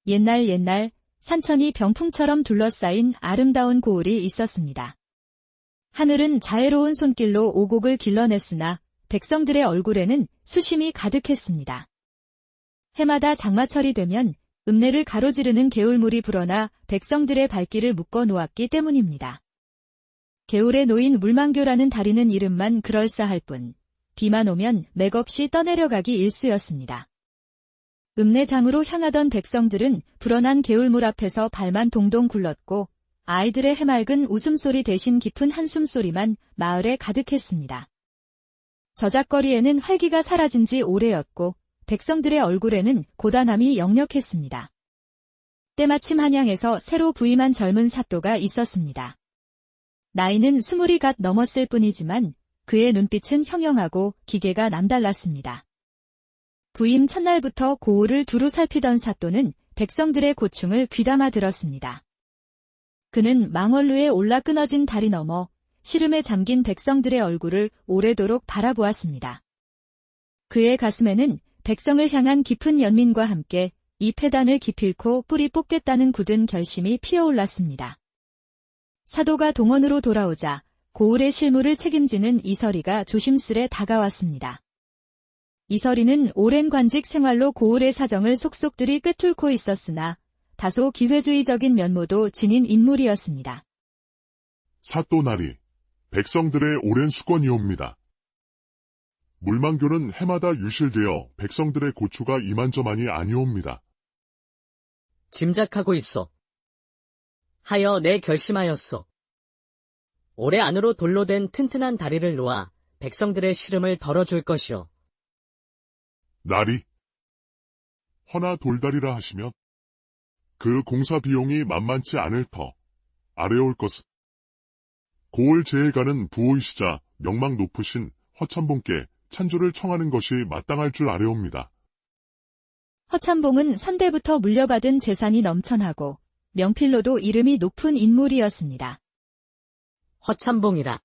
옛날 산천이 병풍처럼 둘러싸인 아름다운 고을이 있었습니다. 하늘은 자애로운 손길로 오곡을 길러냈으나 백성들의 얼굴에는 수심이 가득했습니다. 해마다 장마철이 되면 읍내를 가로지르는 개울물이 불어나 백성들의 발길을 묶어 놓았기 때문입니다. 개울에 놓인 물망교라는 다리는 이름만 그럴싸할 뿐 비만 오면 맥없이 떠내려가기 일쑤였습니다. 읍내장으로 향하던 백성들은 불어난 개울물 앞에서 발만 동동 굴렀고 아이들의 해맑은 웃음소리 대신 깊은 한숨소리만 마을에 가득했습니다. 저작거리에는 활기가 사라진 지 오래였고 백성들의 얼굴에는 고단함이 역력했습니다. 때마침 한양에서 새로 부임한 젊은 사또가 있었습니다. 나이는 20이 갓 넘었을 뿐이지만 그의 눈빛은 형형하고 기계가 남달랐습니다. 부임 첫날부터 고을을 두루 살피던 사또는 백성들의 고충을 귀담아 들었습니다. 그는 망원루에 올라 끊어진 다리 너머 시름에 잠긴 백성들의 얼굴을 오래도록 바라보았습니다. 그의 가슴에는 백성을 향한 깊은 연민과 함께 이 폐단을 기필코 뿌리 뽑겠다는 굳은 결심이 피어올랐습니다. 사도가 동원으로 돌아오자 고을의 실무를 책임지는 이설이가 조심스레 다가왔습니다. 이설이는 오랜 관직 생활로 고을의 사정을 속속들이 꿰뚫고 있었으나 다소 기회주의적인 면모도 지닌 인물이었습니다. 사또나리, 백성들의 오랜 수건이옵니다. 물망교는 해마다 유실되어 백성들의 고초가 이만저만이 아니옵니다. 짐작하고 있어. 하여 내 결심하였소. 올해 안으로 돌로 된 튼튼한 다리를 놓아 백성들의 시름을 덜어줄 것이오. 나리, 허나 돌다리라 하시면 그 공사 비용이 만만치 않을 터 아래올 것은 고을 제일가는 부호이시자 명망 높으신 허참봉께 찬조를 청하는 것이 마땅할 줄 아래옵니다. 허참봉은 선대부터 물려받은 재산이 넘쳐나고 명필로도 이름이 높은 인물이었습니다. 허참봉이라.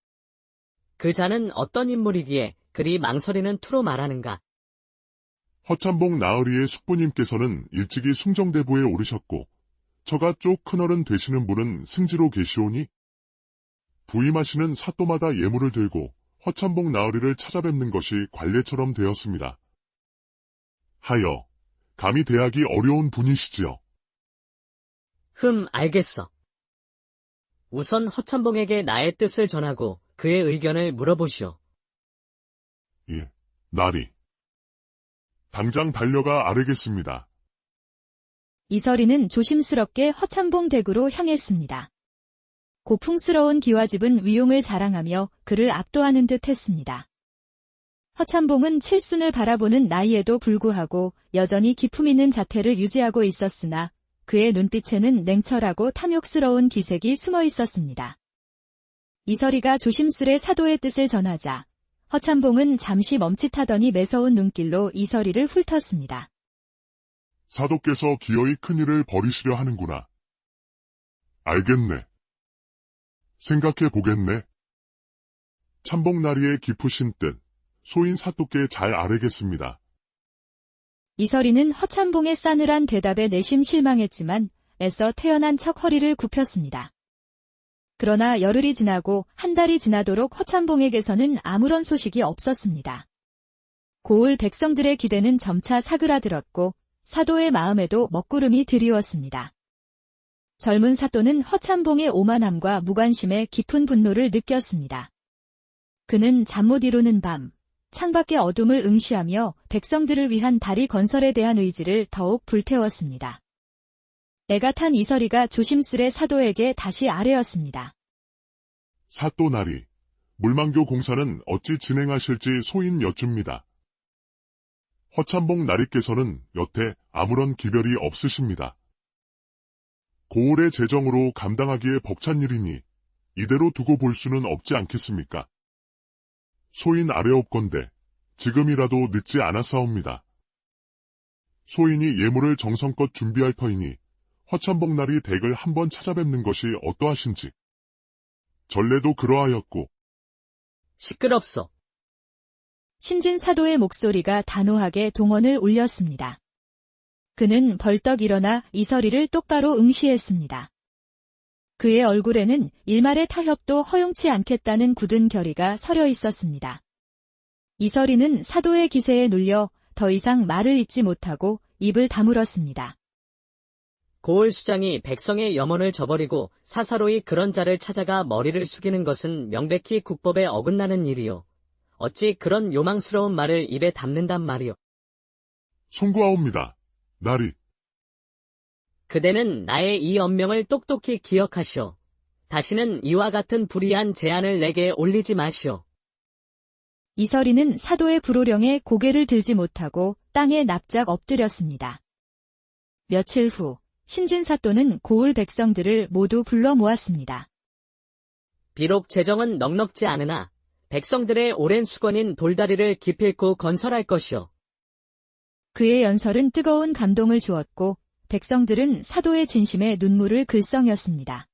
그 자는 어떤 인물이기에 그리 망설이는 투로 말하는가? 허참봉 나으리의 숙부님께서는 일찍이 숭정대부에 오르셨고 저가 쪽 큰어른 되시는 분은 승지로 계시오니 부임하시는 사또마다 예물을 들고 허참봉 나으리를 찾아뵙는 것이 관례처럼 되었습니다. 하여 감히 대하기 어려운 분이시지요. 알겠어. 우선 허참봉에게 나의 뜻을 전하고 그의 의견을 물어보시오. 예, 나리. 당장 달려가 아뢰겠습니다. 이설이는 조심스럽게 허참봉 댁으로 향했습니다. 고풍스러운 기와집은 위용을 자랑하며 그를 압도하는 듯 했습니다. 허참봉은 칠순을 바라보는 나이에도 불구하고 여전히 기품 있는 자태를 유지하고 있었으나 그의 눈빛에는 냉철하고 탐욕스러운 기색이 숨어 있었습니다. 이설이가 조심스레 사도의 뜻을 전하자 허참봉은 잠시 멈칫하더니 매서운 눈길로 이설이를 훑었습니다. 사도께서 기어이 큰일을 벌이시려 하는구나. 알겠네. 생각해보겠네. 참봉나리의 깊으신 뜻, 소인 사또께 잘 아뢰겠습니다. 이설이는 허참봉의 싸늘한 대답에 내심 실망했지만 애써 태연한 척 허리를 굽혔습니다. 그러나 열흘이 지나고 한 달이 지나도록 허참봉에게서는 아무런 소식이 없었습니다. 고을 백성들의 기대는 점차 사그라들었고 사도의 마음에도 먹구름이 드리웠습니다. 젊은 사또는 허참봉의 오만함과 무관심에 깊은 분노를 느꼈습니다. 그는 잠 못 이루는 밤, 창밖의 어둠을 응시하며 백성들을 위한 다리 건설에 대한 의지를 더욱 불태웠습니다. 애가 탄 이설이가 조심스레 사도에게 다시 아뢰었습니다. 사또나리, 물망교 공사는 어찌 진행하실지 소인 여쭙니다. 허참봉 나리께서는 여태 아무런 기별이 없으십니다. 고을의 재정으로 감당하기에 벅찬 일이니 이대로 두고 볼 수는 없지 않겠습니까? 소인 아뢰옵건대 지금이라도 늦지 않았사옵니다. 소인이 예물을 정성껏 준비할 터이니 허참봉 나리 댁을 한번 찾아뵙는 것이 어떠하신지. 전례도 그러하였고. 시끄럽소. 신진 사도의 목소리가 단호하게 동원을 울렸습니다. 그는 벌떡 일어나 이서리를 똑바로 응시했습니다. 그의 얼굴에는 일말의 타협도 허용치 않겠다는 굳은 결의가 서려 있었습니다. 이서리는 사도의 기세에 눌려 더 이상 말을 잇지 못하고 입을 다물었습니다. 고을 수장이 백성의 염원을 저버리고 사사로이 그런 자를 찾아가 머리를 숙이는 것은 명백히 국법에 어긋나는 일이요. 어찌 그런 요망스러운 말을 입에 담는단 말이요. 송구하옵니다. 나리. 그대는 나의 이 엄명을 똑똑히 기억하시오. 다시는 이와 같은 불의한 제안을 내게 올리지 마시오. 이서리는 사도의 불호령에 고개를 들지 못하고 땅에 납작 엎드렸습니다. 며칠 후 신진사또는 고을 백성들을 모두 불러 모았습니다. 비록 재정은 넉넉지 않으나 백성들의 오랜 수건인 돌다리를 기필코 건설할 것이오. 그의 연설은 뜨거운 감동을 주었고 백성들은 사도의 진심에 눈물을 글썽였습니다.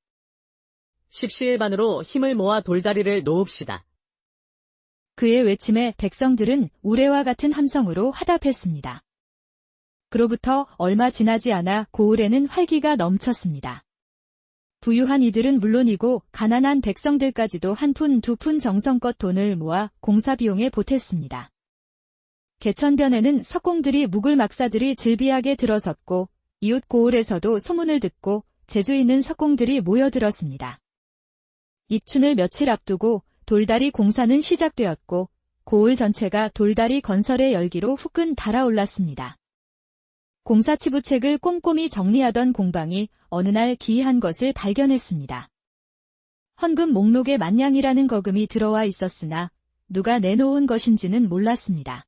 십시일반으로 힘을 모아 돌다리를 놓읍시다. 그의 외침에 백성들은 우레와 같은 함성으로 화답했습니다. 그로부터 얼마 지나지 않아 고을에는 활기가 넘쳤습니다. 부유한 이들은 물론이고 가난한 백성들까지도 한 푼 두 푼 정성껏 돈을 모아 공사 비용에 보탰습니다. 개천변에는 석공들이 묵을 막사들이 질비하게 들어섰고 이웃 고을에서도 소문을 듣고 재주 있는 석공들이 모여들었습니다. 입춘을 며칠 앞두고 돌다리 공사는 시작되었고 고을 전체가 돌다리 건설의 열기로 후끈 달아올랐습니다. 공사치부책을 꼼꼼히 정리하던 공방이 어느 날 기이한 것을 발견했습니다. 헌금 목록에 만냥이라는 거금이 들어와 있었으나 누가 내놓은 것인지는 몰랐습니다.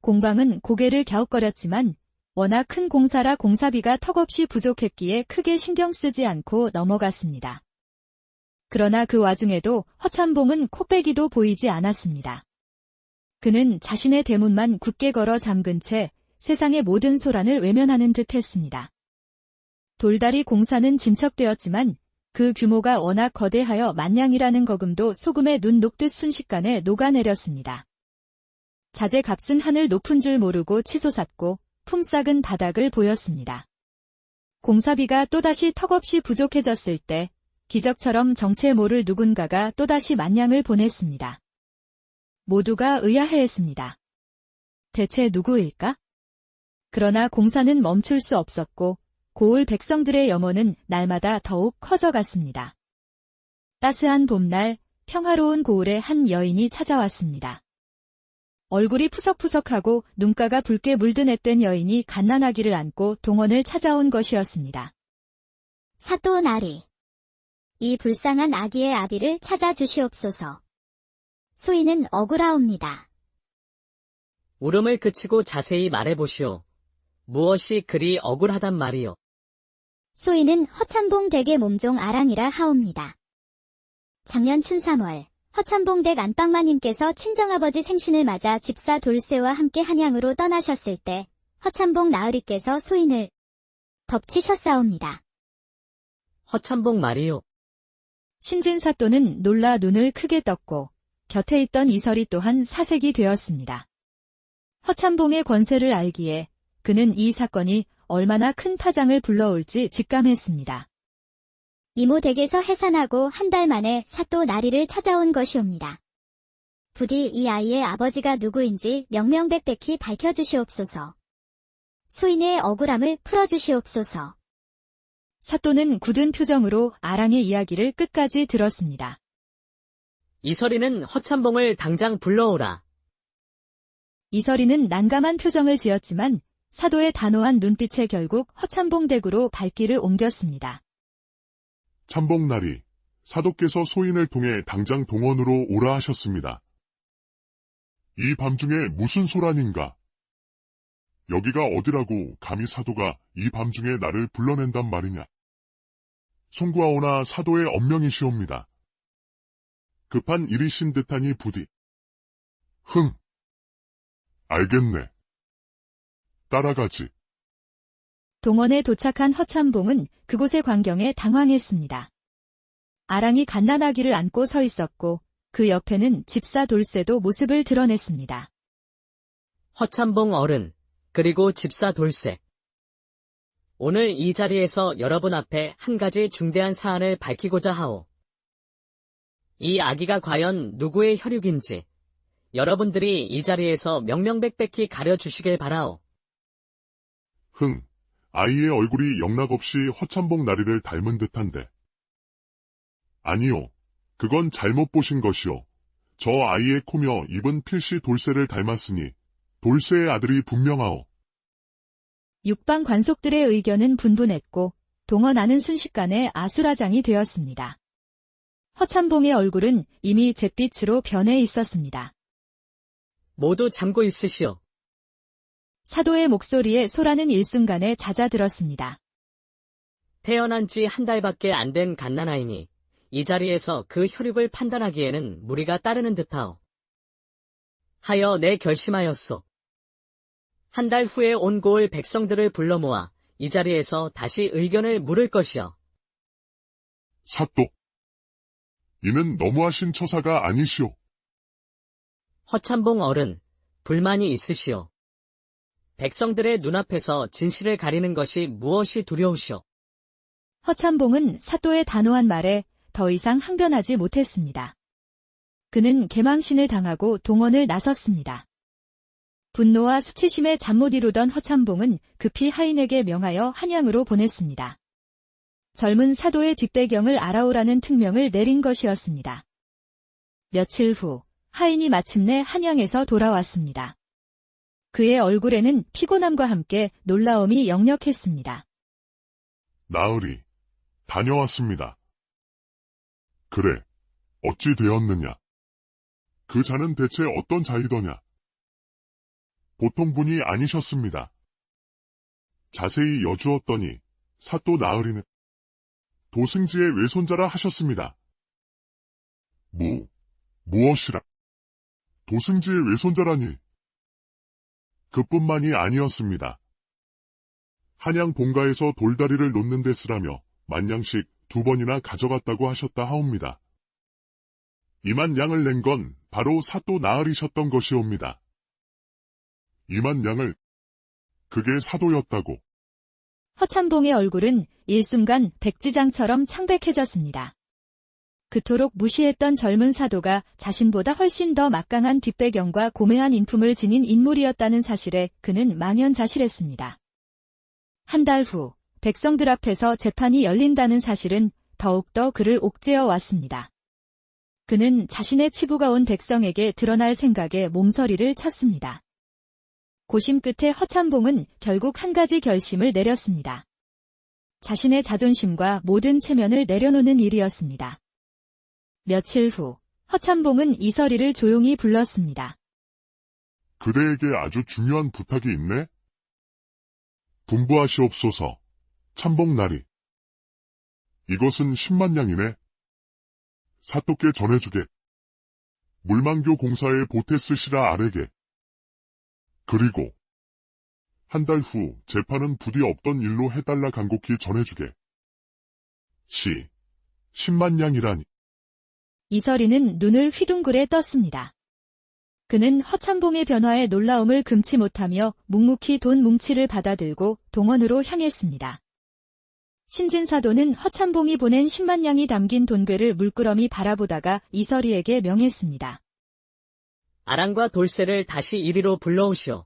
공방은 고개를 갸웃거렸지만 워낙 큰 공사라 공사비가 턱없이 부족했기에 크게 신경 쓰지 않고 넘어갔습니다. 그러나 그 와중에도 허참봉은 코빼기도 보이지 않았습니다. 그는 자신의 대문만 굳게 걸어 잠근 채 세상의 모든 소란을 외면하는 듯 했습니다. 돌다리 공사는 진척되었지만 그 규모가 워낙 거대하여 만냥이라는 거금도 소금에 눈 녹듯 순식간에 녹아내렸습니다. 자재 값은 하늘 높은 줄 모르고 치솟았고 품삯은 바닥을 보였습니다. 공사비가 또다시 턱없이 부족해졌을 때 기적처럼 정체 모를 누군가가 또다시 만냥을 보냈습니다. 모두가 의아해했습니다. 대체 누구일까? 그러나 공사는 멈출 수 없었고 고을 백성들의 염원은 날마다 더욱 커져갔습니다. 따스한 봄날 평화로운 고을에 한 여인이 찾아왔습니다. 얼굴이 푸석푸석하고 눈가가 붉게 물든 앳된 여인이 갓난아기를 안고 동원을 찾아온 것이었습니다. 사또 나리. 이 불쌍한 아기의 아비를 찾아주시옵소서. 소인은 억울하옵니다. 울음을 그치고 자세히 말해보시오. 무엇이 그리 억울하단 말이오. 소인은 허참봉 댁의 몸종 아랑이라 하옵니다. 작년 춘3월 허참봉 댁 안방마님께서 친정아버지 생신을 맞아 집사 돌쇠와 함께 한양으로 떠나셨을 때 허참봉 나으리께서 소인을 덮치셨사옵니다. 허참봉 말이오. 신진사또는 놀라 눈을 크게 떴고 곁에 있던 이설이 또한 사색이 되었습니다. 허참봉의 권세를 알기에 그는 이 사건이 얼마나 큰 파장을 불러올지 직감했습니다. 이모 댁에서 해산하고 한 달 만에 사또 나리를 찾아온 것이옵니다. 부디 이 아이의 아버지가 누구인지 명명백백히 밝혀주시옵소서. 소인의 억울함을 풀어주시옵소서. 사또는 굳은 표정으로 아랑의 이야기를 끝까지 들었습니다. 이설이는 허참봉을 당장 불러오라. 이설이는 난감한 표정을 지었지만 사도의 단호한 눈빛에 결국 허참봉 댁으로 발길을 옮겼습니다. 참봉나리, 사도께서 소인을 통해 당장 동원으로 오라 하셨습니다. 이 밤중에 무슨 소란인가? 여기가 어디라고 감히 사도가 이 밤중에 나를 불러낸단 말이냐? 송구하오나 사도의 엄명이시옵니다. 급한 일이신 듯하니 부디. 알겠네. 따라가지. 동원에 도착한 허참봉은 그곳의 광경에 당황했습니다. 아랑이 갓난아기를 안고 서 있었고 그 옆에는 집사 돌쇠도 모습을 드러냈습니다. 허참봉 어른, 그리고 집사 돌쇠. 오늘 이 자리에서 여러분 앞에 한 가지 중대한 사안을 밝히고자 하오. 이 아기가 과연 누구의 혈육인지 여러분들이 이 자리에서 명명백백히 가려주시길 바라오. 아이의 얼굴이 영락없이 허참봉 나리를 닮은 듯한데. 아니요, 그건 잘못 보신 것이오. 저 아이의 코며 입은 필시 돌쇠를 닮았으니 돌쇠의 아들이 분명하오. 육방 관속들의 의견은 분분했고 동원하는 순식간에 아수라장이 되었습니다. 허참봉의 얼굴은 이미 잿빛으로 변해 있었습니다. 모두 잠고 있으시오. 사도의 목소리에 소라는 일순간에 잦아들었습니다. 태어난 지 한 달밖에 안 된 갓난아이니 이 자리에서 그 혈육을 판단하기에는 무리가 따르는 듯하오. 하여 내 결심하였소. 한 달 후에 온 고을 백성들을 불러 모아 이 자리에서 다시 의견을 물을 것이요. 사또. 이는 너무하신 처사가 아니시오. 허참봉 어른, 불만이 있으시오. 백성들의 눈앞에서 진실을 가리는 것이 무엇이 두려우시오. 허참봉은 사또의 단호한 말에 더 이상 항변하지 못했습니다. 그는 개망신을 당하고 동원을 나섰습니다. 분노와 수치심에 잠 못 이루던 허참봉은 급히 하인에게 명하여 한양으로 보냈습니다. 젊은 사도의 뒷배경을 알아오라는 특명을 내린 것이었습니다. 며칠 후 하인이 마침내 한양에서 돌아왔습니다. 그의 얼굴에는 피곤함과 함께 놀라움이 역력했습니다. 나으리, 다녀왔습니다. 그래, 어찌 되었느냐? 그 자는 대체 어떤 자이더냐? 보통 분이 아니셨습니다. 자세히 여주었더니 사또 나으리는 도승지의 외손자라 하셨습니다. 무엇이라? 도승지의 외손자라니? 그뿐만이 아니었습니다. 한양 본가에서 돌다리를 놓는 데 쓰라며 만냥씩 2번이나 가져갔다고 하셨다 하옵니다. 이만 양을 낸 건 바로 사또 나으리셨던 것이옵니다. 이만 양을, 그게 사도였다고. 허참봉의 얼굴은 일순간 백지장처럼 창백해졌습니다. 그토록 무시했던 젊은 사도가 자신보다 훨씬 더 막강한 뒷배경과 고매한 인품을 지닌 인물이었다는 사실에 그는 망연자실했습니다. 한 달 후 백성들 앞에서 재판이 열린다는 사실은 더욱더 그를 옥죄어 왔습니다. 그는 자신의 치부가 온 백성에게 드러날 생각에 몸서리를 쳤습니다. 고심 끝에 허참봉은 결국 한 가지 결심을 내렸습니다. 자신의 자존심과 모든 체면을 내려놓는 일이었습니다. 며칠 후 허참봉은 이서리를 조용히 불렀습니다. 그대에게 아주 중요한 부탁이 있네? 분부하시옵소서, 참봉나리. 이것은 10만 양이네. 사또께 전해주게. 물망교 공사에 보태 쓰시라 아래게. 그리고 한 달 후 재판은 부디 없던 일로 해달라 간곡히 전해주게. 10만 양이라니. 이서리는 눈을 휘둥그레 떴습니다. 그는 허참봉의 변화에 놀라움을 금치 못하며 묵묵히 돈 뭉치를 받아들고 동원으로 향했습니다. 신진사도는 허참봉이 보낸 10만 양이 담긴 돈괴를 물끄러미 바라보다가 이서리에게 명했습니다. 아랑과 돌쇠를 다시 이리로 불러오시오.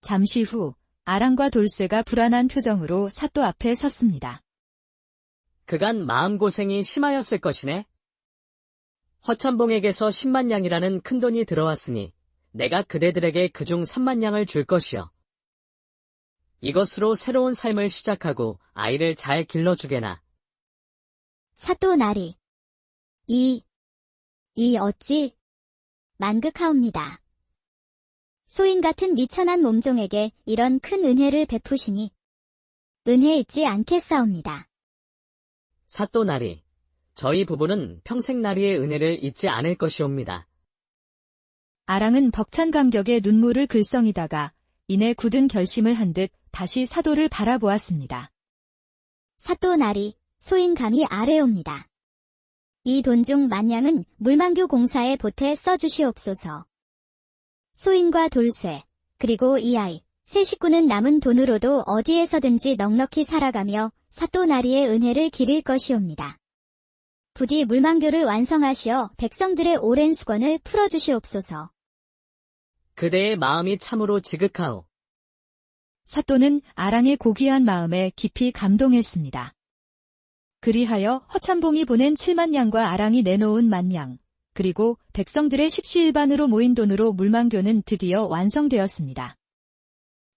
잠시 후 아랑과 돌쇠가 불안한 표정으로 사또 앞에 섰습니다. 그간 마음고생이 심하였을 것이네. 허참봉에게서 10만 양이라는 큰돈이 들어왔으니 내가 그대들에게 그중 3만 양을 줄 것이요. 이것으로 새로운 삶을 시작하고 아이를 잘 길러주게나. 사또 나리. 이 어찌 만극하옵니다. 소인 같은 미천한 몸종에게 이런 큰 은혜를 베푸시니 은혜 잊지 않겠사옵니다. 사또나리, 저희 부부는 평생나리의 은혜를 잊지 않을 것이옵니다. 아랑은 벅찬 감격에 눈물을 글썽이다가 이내 굳은 결심을 한 듯 다시 사도를 바라보았습니다. 사또 나리, 소인 감히 아뢰옵니다. 이 돈 중 만냥은 물망교 공사에 보태 써주시옵소서. 소인과 돌쇠, 그리고 이 아이, 세 식구는 남은 돈으로도 어디에서든지 넉넉히 살아가며 사또나리의 은혜를 기릴 것이옵니다. 부디 물망교를 완성하시어 백성들의 오랜 수건을 풀어주시옵소서. 그대의 마음이 참으로 지극하오. 사또는 아랑의 고귀한 마음에 깊이 감동했습니다. 그리하여 허참봉이 보낸 7만 양과 아랑이 내놓은 10,000양, 그리고 백성들의 십시일반으로 모인 돈으로 물망교는 드디어 완성되었습니다.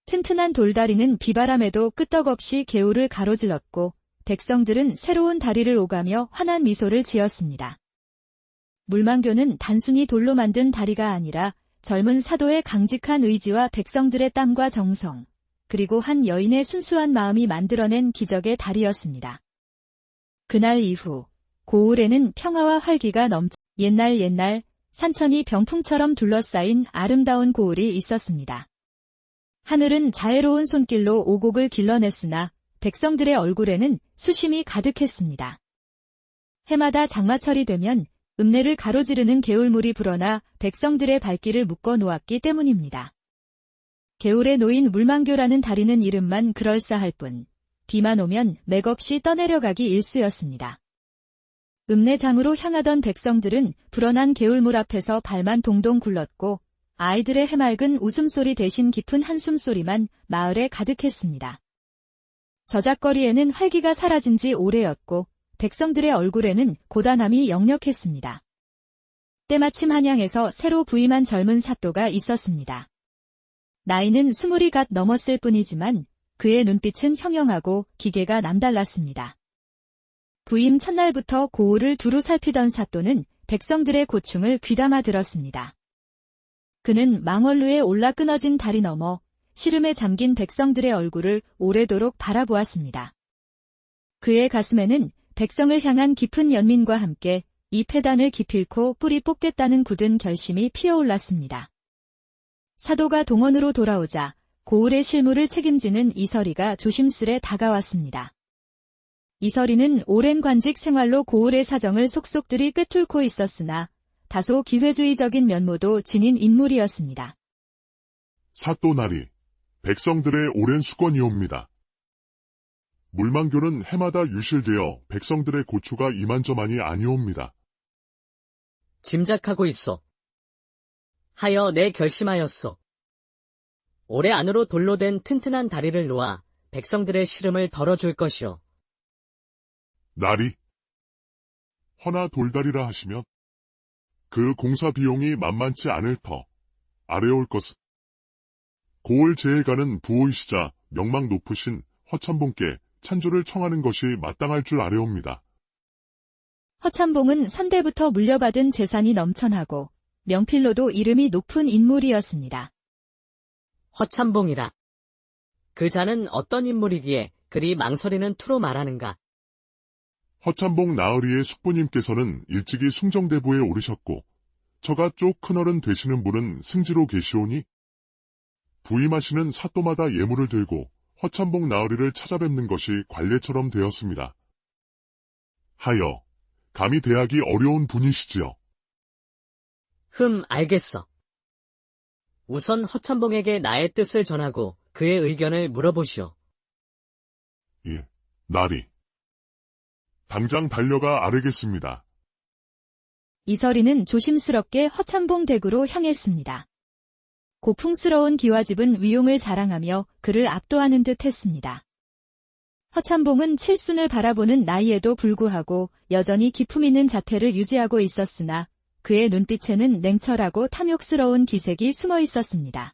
튼튼한 돌다리는 비바람에도 끄떡없이 개울을 가로질렀고 백성들은 새로운 다리를 오가며 환한 미소를 지었습니다. 물망교는 단순히 돌로 만든 다리가 아니라 젊은 사도의 강직한 의지와 백성들의 땀과 정성, 그리고 한 여인의 순수한 마음이 만들어낸 기적의 다리였습니다. 그날 이후 고을에는 평화와 활기가 넘쳐 옛날 산천이 병풍처럼 둘러싸인 아름다운 고을이 있었습니다. 하늘은 자애로운 손길로 오곡을 길러냈으나 백성들의 얼굴에는 수심이 가득했습니다. 해마다 장마철이 되면 읍내를 가로지르는 개울물이 불어나 백성들의 발길을 묶어 놓았기 때문입니다. 개울에 놓인 물망교라는 다리는 이름만 그럴싸할 뿐 비만 오면 맥없이 떠내려가기 일쑤였습니다. 읍내장으로 향하던 백성들은 불어난 개울물 앞에서 발만 동동 굴렀고 아이들의 해맑은 웃음소리 대신 깊은 한숨소리만 마을에 가득했습니다. 저작거리에는 활기가 사라진 지 오래였고 백성들의 얼굴에는 고단함이 역력했습니다. 때마침 한양에서 새로 부임한 젊은 사또가 있었습니다. 나이는 20이 갓 넘었을 뿐이지만 그의 눈빛은 형형하고 기계가 남달랐습니다. 부임 첫날부터 고을을 두루 살피던 사또는 백성들의 고충을 귀담아 들었습니다. 그는 망원루에 올라 끊어진 다리 너머 시름에 잠긴 백성들의 얼굴을 오래도록 바라보았습니다. 그의 가슴에는 백성을 향한 깊은 연민과 함께 이 폐단을 기필코 뿌리 뽑겠다는 굳은 결심이 피어올랐습니다. 사도가 동원으로 돌아오자 고을의 실무를 책임지는 이설이가 조심스레 다가왔습니다. 이설이는 오랜 관직 생활로 고을의 사정을 속속들이 꿰뚫고 있었으나 다소 기회주의적인 면모도 지닌 인물이었습니다. 사또나리, 백성들의 오랜 수건이옵니다. 물망교는 해마다 유실되어 백성들의 고초가 이만저만이 아니옵니다. 짐작하고 있소. 하여 내 결심하였소. 올해 안으로 돌로 된 튼튼한 다리를 놓아 백성들의 시름을 덜어줄 것이오. 나리. 허나 돌다리라 하시면 그 공사 비용이 만만치 않을 터 아래올 것은 고을 제일가는 부호이시자 명망 높으신 허참봉께 찬조를 청하는 것이 마땅할 줄 아래옵니다. 허참봉은 선대부터 물려받은 재산이 넘쳐나고 명필로도 이름이 높은 인물이었습니다. 허참봉이라. 그 자는 어떤 인물이기에 그리 망설이는 투로 말하는가? 허참봉 나으리의 숙부님께서는 일찍이 숭정대부에 오르셨고 처가 쪽 큰어른 되시는 분은 승지로 계시오니 부임하시는 사또마다 예물을 들고 허참봉 나으리를 찾아뵙는 것이 관례처럼 되었습니다. 하여 감히 대하기 어려운 분이시지요. 알겠어. 우선 허참봉에게 나의 뜻을 전하고 그의 의견을 물어보시오. 예, 나리. 당장 달려가 아뢰겠습니다. 이설이는 조심스럽게 허참봉 댁으로 향했습니다. 고풍스러운 기와집은 위용을 자랑하며 그를 압도하는 듯 했습니다. 허참봉은 칠순을 바라보는 나이에도 불구하고 여전히 기품 있는 자태를 유지하고 있었으나 그의 눈빛에는 냉철하고 탐욕스러운 기색이 숨어 있었습니다.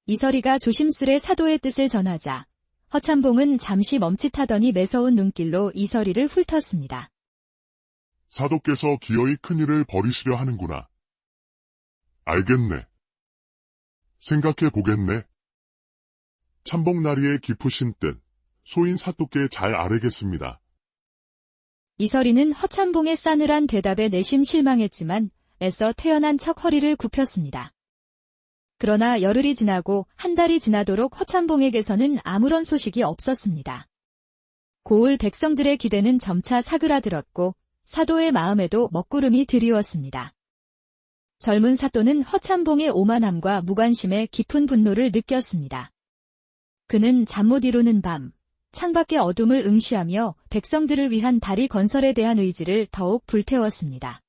이설이가 조심스레 사도의 뜻을 전하자 허참봉은 잠시 멈칫하더니 매서운 눈길로 이설이를 훑었습니다. 사도께서 기어이 큰일을 벌이시려 하는구나. 알겠네. 생각해 보겠네. 참봉나리의 깊으신 뜻, 소인 사또께 잘 아뢰겠습니다. 이설이는 허참봉의 싸늘한 대답에 내심 실망했지만 애써 태연한 척 허리를 굽혔습니다. 그러나 열흘이 지나고 한 달이 지나도록 허참봉에게서는 아무런 소식이 없었습니다. 고을 백성들의 기대는 점차 사그라들었고 사도의 마음에도 먹구름이 드리웠습니다. 젊은 사또는 허참봉의 오만함과 무관심에 깊은 분노를 느꼈습니다. 그는 잠 못 이루는 밤, 창밖의 어둠을 응시하며 백성들을 위한 다리 건설에 대한 의지를 더욱 불태웠습니다.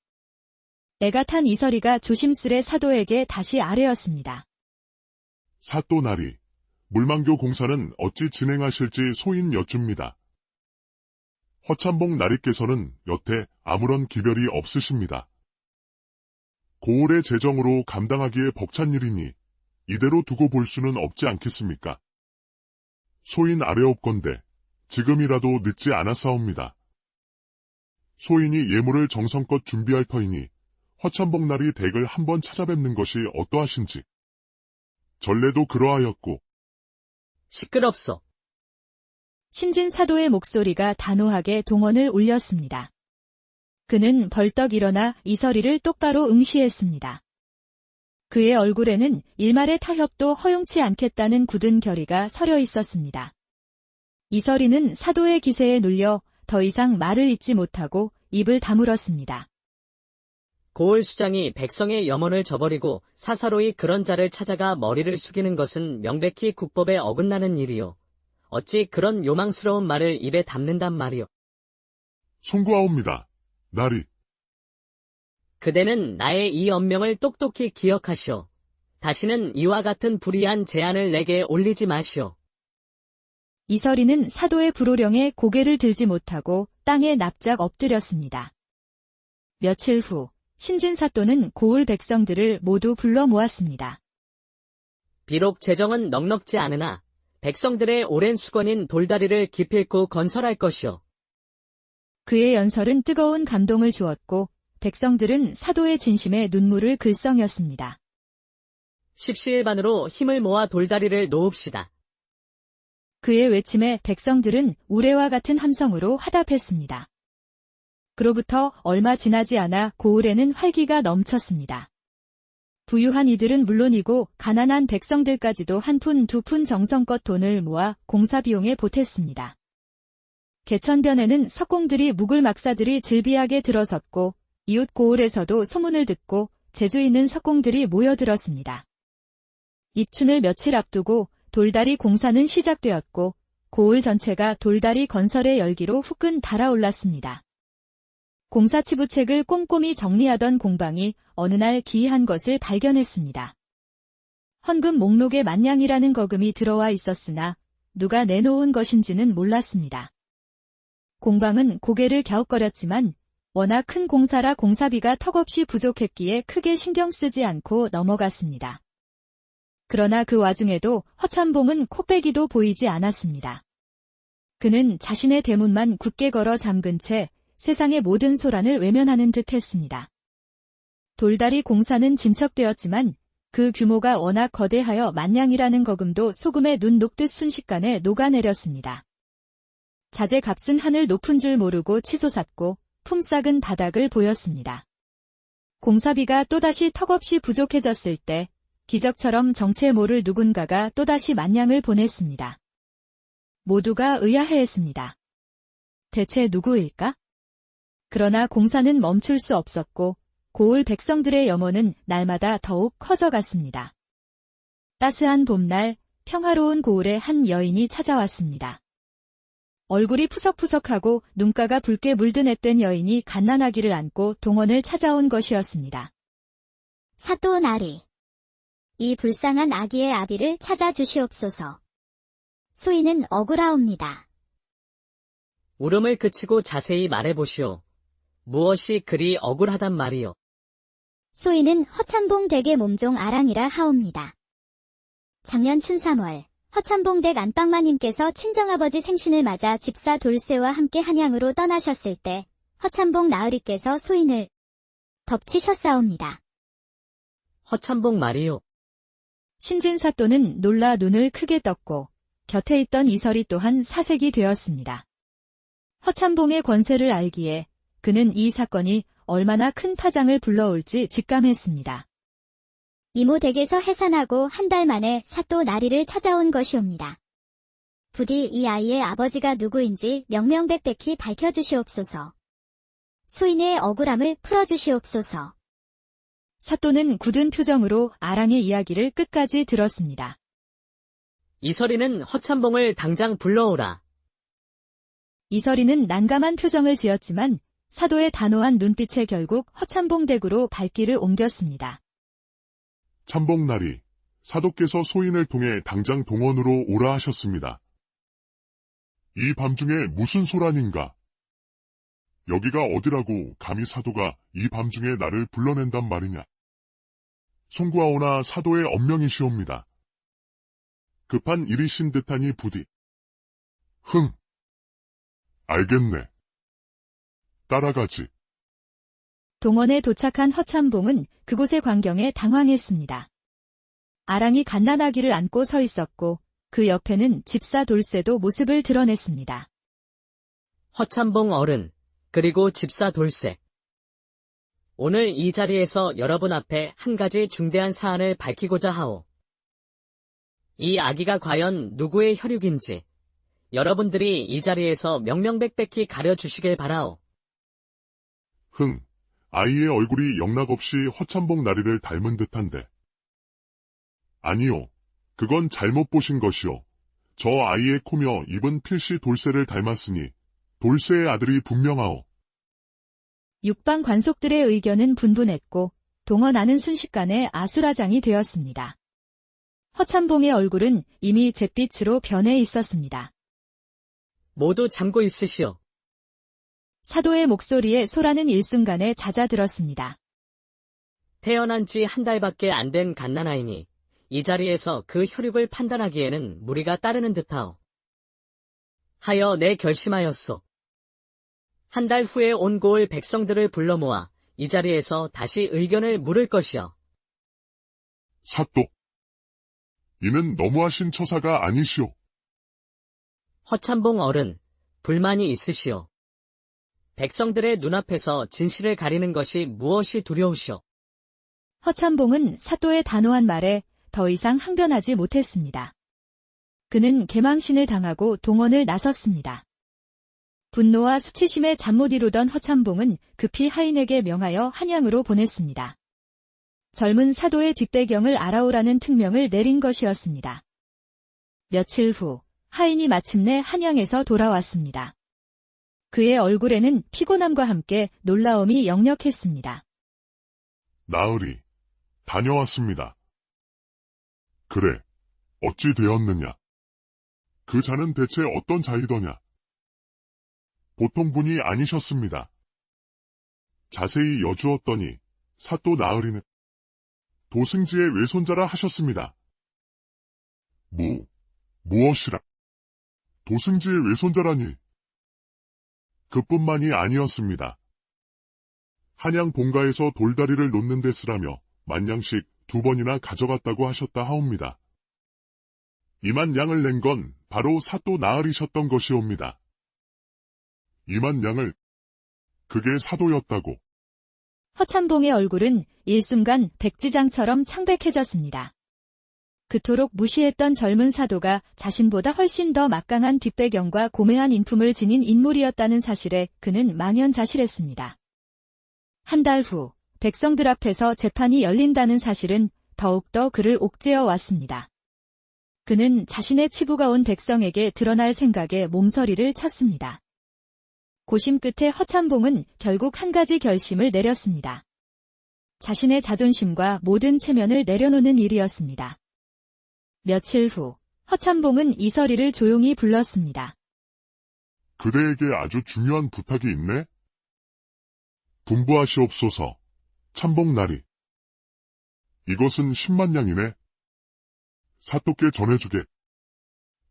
애가 탄 이설이가 조심스레 사도에게 다시 아뢰었습니다. 사또 나리, 물망교 공사는 어찌 진행하실지 소인 여쭙니다. 허참봉 나리께서는 여태 아무런 기별이 없으십니다. 고을의 재정으로 감당하기에 벅찬 일이니 이대로 두고 볼 수는 없지 않겠습니까? 소인 아뢰옵건대 지금이라도 늦지 않았사옵니다. 소인이 예물을 정성껏 준비할 터이니 허참봉 나리 댁을 한번 찾아뵙는 것이 어떠하신지. 전례도 그러하였고. 시끄럽소. 신진 사도의 목소리가 단호하게 동언을 울렸습니다. 그는 벌떡 일어나 이설이를 똑바로 응시했습니다. 그의 얼굴에는 일말의 타협도 허용치 않겠다는 굳은 결의가 서려 있었습니다. 이설이는 사도의 기세에 눌려 더 이상 말을 잇지 못하고 입을 다물었습니다. 고을 수장이 백성의 염원을 저버리고 사사로이 그런 자를 찾아가 머리를 숙이는 것은 명백히 국법에 어긋나는 일이요. 어찌 그런 요망스러운 말을 입에 담는단 말이요. 송구하옵니다. 나리. 그대는 나의 이 언명을 똑똑히 기억하시오. 다시는 이와 같은 불의한 제안을 내게 올리지 마시오. 이설이는 사도의 불호령에 고개를 들지 못하고 땅에 납작 엎드렸습니다. 며칠 후 신진사또는 고을 백성들을 모두 불러 모았습니다. 비록 재정은 넉넉지 않으나 백성들의 오랜 수건인 돌다리를 기필코 건설할 것이오. 그의 연설은 뜨거운 감동을 주었고 백성들은 사도의 진심에 눈물을 글썽였습니다. 십시일반으로 힘을 모아 돌다리를 놓읍시다. 그의 외침에 백성들은 우레와 같은 함성으로 화답했습니다. 그로부터 얼마 지나지 않아 고을에는 활기가 넘쳤습니다. 부유한 이들은 물론이고 가난한 백성들까지도 한 푼 두 푼 정성껏 돈을 모아 공사 비용에 보탰습니다. 개천변에는 석공들이 묵을 막사들이 질비하게 들어섰고 이웃 고을에서도 소문을 듣고 재주 있는 석공들이 모여들었습니다. 입춘을 며칠 앞두고 돌다리 공사는 시작되었고 고을 전체가 돌다리 건설의 열기로 후끈 달아올랐습니다. 공사 치부책을 꼼꼼히 정리하던 공방이 어느 날 기이한 것을 발견했습니다. 헌금 목록에 만냥이라는 거금이 들어와 있었으나 누가 내놓은 것인지는 몰랐습니다. 공방은 고개를 갸웃거렸지만 워낙 큰 공사라 공사비가 턱없이 부족했기에 크게 신경 쓰지 않고 넘어갔습니다. 그러나 그 와중에도 허참봉은 코빼기도 보이지 않았습니다. 그는 자신의 대문만 굳게 걸어 잠근 채 세상의 모든 소란을 외면하는 듯 했습니다. 돌다리 공사는 진척되었지만 그 규모가 워낙 거대하여 만냥이라는 거금도 소금에 눈 녹듯 순식간에 녹아내렸습니다. 자재값은 하늘 높은 줄 모르고 치솟았고 품삯은 바닥을 보였습니다. 공사비가 또다시 턱없이 부족해졌을 때 기적처럼 정체 모를 누군가가 또다시 만냥을 보냈습니다. 모두가 의아해했습니다. 대체 누구일까? 그러나 공사는 멈출 수 없었고 고을 백성들의 염원은 날마다 더욱 커져갔습니다. 따스한 봄날 평화로운 고을에 한 여인이 찾아왔습니다. 얼굴이 푸석푸석하고 눈가가 붉게 물든 앳된 여인이 갓난아기를 안고 동원을 찾아온 것이었습니다. 사또 나리. 이 불쌍한 아기의 아비를 찾아주시옵소서. 소인은 억울하옵니다. 울음을 그치고 자세히 말해보시오. 무엇이 그리 억울하단 말이오. 소인은 허참봉 댁의 몸종 아랑이라 하옵니다. 작년 춘 3월 허참봉 댁 안방마님께서 친정아버지 생신을 맞아 집사 돌쇠와 함께 한양으로 떠나셨을 때 허참봉 나으리께서 소인을 덮치셨사옵니다. 허참봉 말이오. 신진사또는 놀라 눈을 크게 떴고 곁에 있던 이설이 또한 사색이 되었습니다. 허참봉의 권세를 알기에 그는 이 사건이 얼마나 큰 파장을 불러올지 직감했습니다. 이모 댁에서 해산하고 한 달 만에 사또 나리를 찾아온 것이옵니다. 부디 이 아이의 아버지가 누구인지 명명백백히 밝혀주시옵소서. 소인의 억울함을 풀어주시옵소서. 사또는 굳은 표정으로 아랑의 이야기를 끝까지 들었습니다. 이설이는 허참봉을 당장 불러오라. 이설이는 난감한 표정을 지었지만 사도의 단호한 눈빛에 결국 허참봉 댁으로 발길을 옮겼습니다. 참봉나리, 사도께서 소인을 통해 당장 동원으로 오라 하셨습니다. 이 밤중에 무슨 소란인가? 여기가 어디라고 감히 사도가 이 밤중에 나를 불러낸단 말이냐? 송구하오나 사도의 엄명이시옵니다. 급한 일이신 듯하니 부디. 알겠네. 따라가지. 동원에 도착한 허참봉은 그곳의 광경에 당황했습니다. 아랑이 갓난아기를 안고 서 있었고 그 옆에는 집사 돌쇠도 모습을 드러냈습니다. 허참봉 어른, 그리고 집사 돌쇠. 오늘 이 자리에서 여러분 앞에 한 가지 중대한 사안을 밝히고자 하오. 이 아기가 과연 누구의 혈육인지 여러분들이 이 자리에서 명명백백히 가려주시길 바라오. 아이의 얼굴이 영락없이 허참봉 나리를 닮은 듯한데. 아니요, 그건 잘못 보신 것이요. 저 아이의 코며 입은 필시 돌쇠를 닮았으니 돌쇠의 아들이 분명하오. 육방 관속들의 의견은 분분했고 동원하는 순식간에 아수라장이 되었습니다. 허참봉의 얼굴은 이미 잿빛으로 변해 있었습니다. 모두 잠고 있으시오. 사도의 목소리에 소라는 일순간에 잦아들었습니다. 태어난 지 한 달밖에 안 된 갓난아이니 이 자리에서 그 혈육을 판단하기에는 무리가 따르는 듯하오. 하여 내 결심하였소. 한 달 후에 온 고을 백성들을 불러 모아 이 자리에서 다시 의견을 물을 것이오. 사또. 이는 너무하신 처사가 아니시오. 허참봉 어른, 불만이 있으시오. 백성들의 눈앞에서 진실을 가리는 것이 무엇이 두려우시오. 허참봉은 사또의 단호한 말에 더 이상 항변하지 못했습니다. 그는 개망신을 당하고 동원을 나섰습니다. 분노와 수치심에 잠 못 이루던 허참봉은 급히 하인에게 명하여 한양으로 보냈습니다. 젊은 사도의 뒷배경을 알아오라는 특명을 내린 것이었습니다. 며칠 후 하인이 마침내 한양에서 돌아왔습니다. 그의 얼굴에는 피곤함과 함께 놀라움이 역력했습니다. 나으리, 다녀왔습니다. 그래, 어찌 되었느냐? 그 자는 대체 어떤 자이더냐? 보통 분이 아니셨습니다. 자세히 여주었더니 사또 나으리는 도승지의 외손자라 하셨습니다. 무엇이라? 도승지의 외손자라니? 그뿐만이 아니었습니다. 한양 본가에서 돌다리를 놓는 데 쓰라며 만냥씩 2번이나 가져갔다고 하셨다 하옵니다. 이만 양을 낸 건 바로 사또 나으리셨던 것이옵니다. 이만 양을, 그게 사도였다고. 허참봉의 얼굴은 일순간 백지장처럼 창백해졌습니다. 그토록 무시했던 젊은 사도가 자신보다 훨씬 더 막강한 뒷배경과 고매한 인품을 지닌 인물이었다는 사실에 그는 망연자실했습니다. 한 달 후 백성들 앞에서 재판이 열린다는 사실은 더욱더 그를 옥죄어 왔습니다. 그는 자신의 치부가 온 백성에게 드러날 생각에 몸서리를 쳤습니다. 고심 끝에 허참봉은 결국 한 가지 결심을 내렸습니다. 자신의 자존심과 모든 체면을 내려놓는 일이었습니다. 며칠 후 허참봉은 이설이를 조용히 불렀습니다. 그대에게 아주 중요한 부탁이 있네? 분부하시옵소서, 참봉나리. 이것은 10만 양이네. 사또께 전해주게.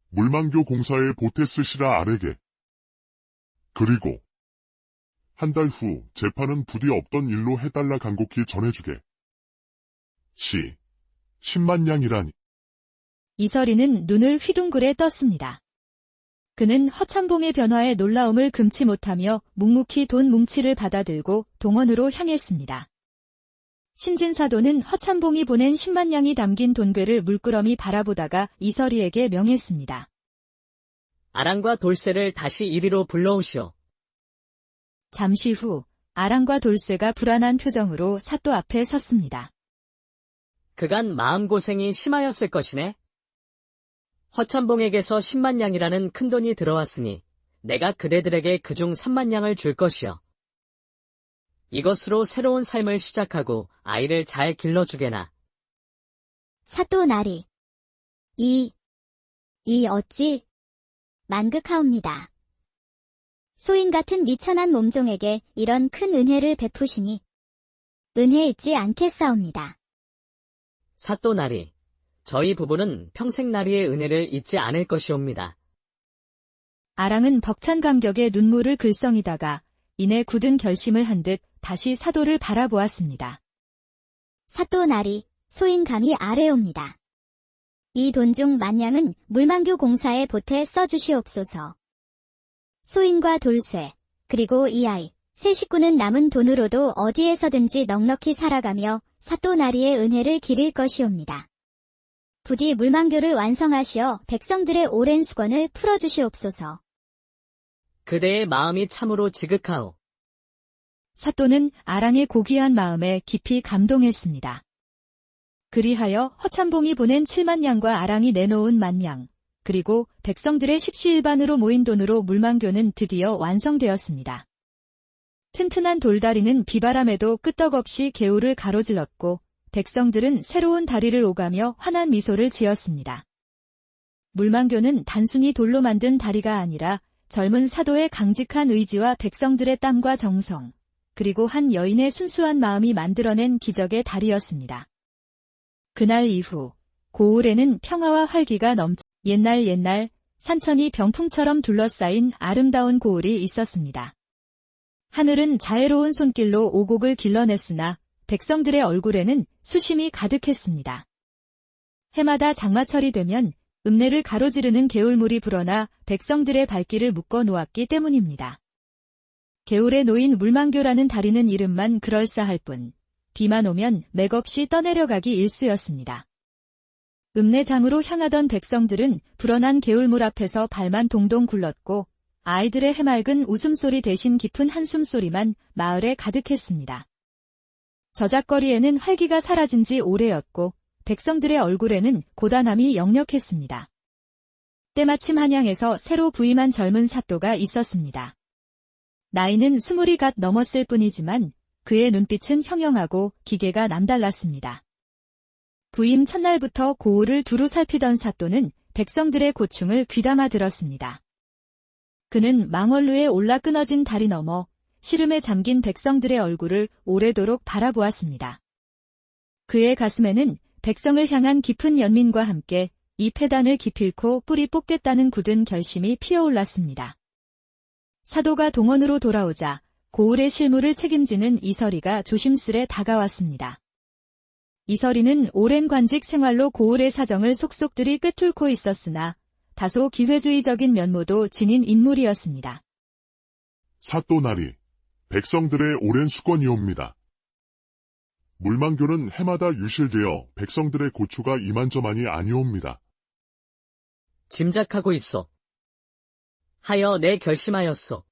물망교 공사에 보태 쓰시라 아래게. 그리고 한 달 후 재판은 부디 없던 일로 해달라 간곡히 전해주게. 10만 양이라니. 이설이는 눈을 휘둥그레 떴습니다. 그는 허참봉의 변화에 놀라움을 금치 못하며 묵묵히 돈 뭉치를 받아들고 동원으로 향했습니다. 신진사도는 허참봉이 보낸 10만 양이 담긴 돈괴를 물끄러미 바라보다가 이설이에게 명했습니다. 아랑과 돌쇠를 다시 이리로 불러오시오. 잠시 후 아랑과 돌쇠가 불안한 표정으로 사또 앞에 섰습니다. 그간 마음고생이 심하였을 것이네. 허참봉에게서 10만 양이라는 큰돈이 들어왔으니 내가 그대들에게 그중 3만 양을 줄 것이요. 이것으로 새로운 삶을 시작하고 아이를 잘 길러주게나. 사또 나리. 이 어찌 만극하옵니다. 소인 같은 미천한 몸종에게 이런 큰 은혜를 베푸시니 은혜 잊지 않겠사옵니다. 사또나리, 저희 부부는 평생나리의 은혜를 잊지 않을 것이옵니다. 아랑은 벅찬 감격에 눈물을 글썽이다가 이내 굳은 결심을 한 듯 다시 사도를 바라보았습니다. 사또 나리, 소인 감히 아뢰옵니다. 이 돈 중 만냥은 물만교 공사에 보태 써주시옵소서. 소인과 돌쇠, 그리고 이 아이, 세 식구는 남은 돈으로도 어디에서든지 넉넉히 살아가며 사또 나리의 은혜를 기릴 것이옵니다. 부디 물만교를 완성하시어 백성들의 오랜 수건을 풀어주시옵소서. 그대의 마음이 참으로 지극하오. 사또는 아랑의 고귀한 마음에 깊이 감동했습니다. 그리하여 허참봉이 보낸 7만 양과 아랑이 내놓은 만양, 그리고 백성들의 십시일반으로 모인 돈으로 물만교는 드디어 완성되었습니다. 튼튼한 돌다리는 비바람에도 끄떡없이 개울을 가로질렀고 백성들은 새로운 다리를 오가며 환한 미소를 지었습니다. 물만교는 단순히 돌로 만든 다리가 아니라 젊은 사도의 강직한 의지와 백성들의 땀과 정성, 그리고 한 여인의 순수한 마음이 만들어낸 기적의 다리였습니다. 그날 이후 고을에는 평화와 활기가 넘쳐 옛날 산천이 병풍처럼 둘러싸인 아름다운 고을이 있었습니다. 하늘은 자애로운 손길로 오곡을 길러냈으나 백성들의 얼굴에는 수심이 가득했습니다. 해마다 장마철이 되면 읍내를 가로지르는 개울물이 불어나 백성들의 발길을 묶어 놓았기 때문입니다. 개울에 놓인 물만교라는 다리는 이름만 그럴싸할 뿐 비만 오면 맥없이 떠내려가기 일쑤였습니다. 읍내장으로 향하던 백성들은 불어난 개울물 앞에서 발만 동동 굴렀고 아이들의 해맑은 웃음소리 대신 깊은 한숨소리만 마을에 가득했습니다. 저작거리에는 활기가 사라진 지 오래였고 백성들의 얼굴에는 고단함이 역력했습니다. 때마침 한양에서 새로 부임한 젊은 사또가 있었습니다. 나이는 20이 갓 넘었을 뿐이지만 그의 눈빛은 형형하고 기계가 남달랐습니다. 부임 첫날부터 고을을 두루 살피던 사또는 백성들의 고충을 귀담아 들었습니다. 그는 망원루에 올라 끊어진 다리 너머 시름에 잠긴 백성들의 얼굴을 오래도록 바라보았습니다. 그의 가슴에는 백성을 향한 깊은 연민과 함께 이 폐단을 기필코 뿌리 뽑겠다는 굳은 결심이 피어올랐습니다. 사도가 동원으로 돌아오자 고을의 실무를 책임지는 이설이가 조심스레 다가왔습니다. 이설이는 오랜 관직 생활로 고을의 사정을 속속들이 꿰뚫고 있었으나 다소 기회주의적인 면모도 지닌 인물이었습니다. 사또나리, 백성들의 오랜 수건이옵니다. 물만교는 해마다 유실되어 백성들의 고초가 이만저만이 아니옵니다. 짐작하고 있소. 하여 내 결심하였소.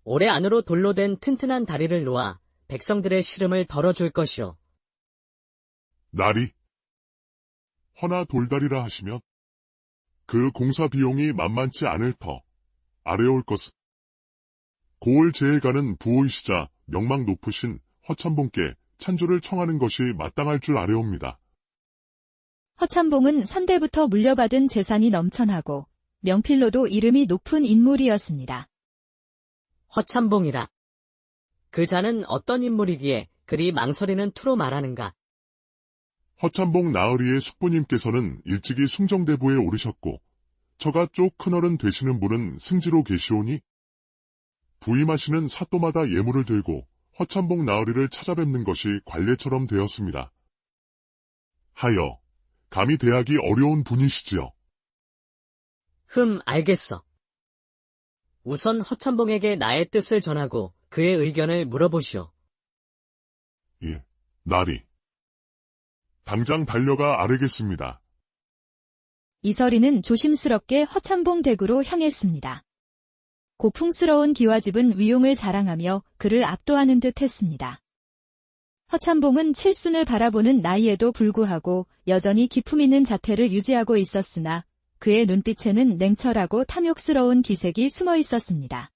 올해 안으로 돌로 된 튼튼한 다리를 놓아 백성들의 시름을 덜어줄 것이오. 나리. 허나 돌다리라 하시면 그 공사 비용이 만만치 않을 터 아래올 것은 고을 제일가는 부호이시자 명망 높으신 허참봉께 찬조를 청하는 것이 마땅할 줄 아뢰옵니다. 허참봉은 선대부터 물려받은 재산이 넘쳐나고 명필로도 이름이 높은 인물이었습니다. 허참봉이라. 그 자는 어떤 인물이기에 그리 망설이는 투로 말하는가? 허참봉 나으리의 숙부님께서는 일찍이 숭정대부에 오르셨고 저가 쪽 큰어른 되시는 분은 승지로 계시오니 부임하시는 사또마다 예물을 들고 허참봉 나으리를 찾아뵙는 것이 관례처럼 되었습니다. 하여 감히 대하기 어려운 분이시지요. 알겠어. 우선 허참봉에게 나의 뜻을 전하고 그의 의견을 물어보시오. 예, 나리. 당장 달려가 아뢰겠습니다. 이설이는 조심스럽게 허참봉 댁으로 향했습니다. 고풍스러운 기와집은 위용을 자랑하며 그를 압도하는 듯 했습니다. 허참봉은 칠순을 바라보는 나이에도 불구하고 여전히 기품 있는 자태를 유지하고 있었으나 그의 눈빛에는 냉철하고 탐욕스러운 기색이 숨어 있었습니다.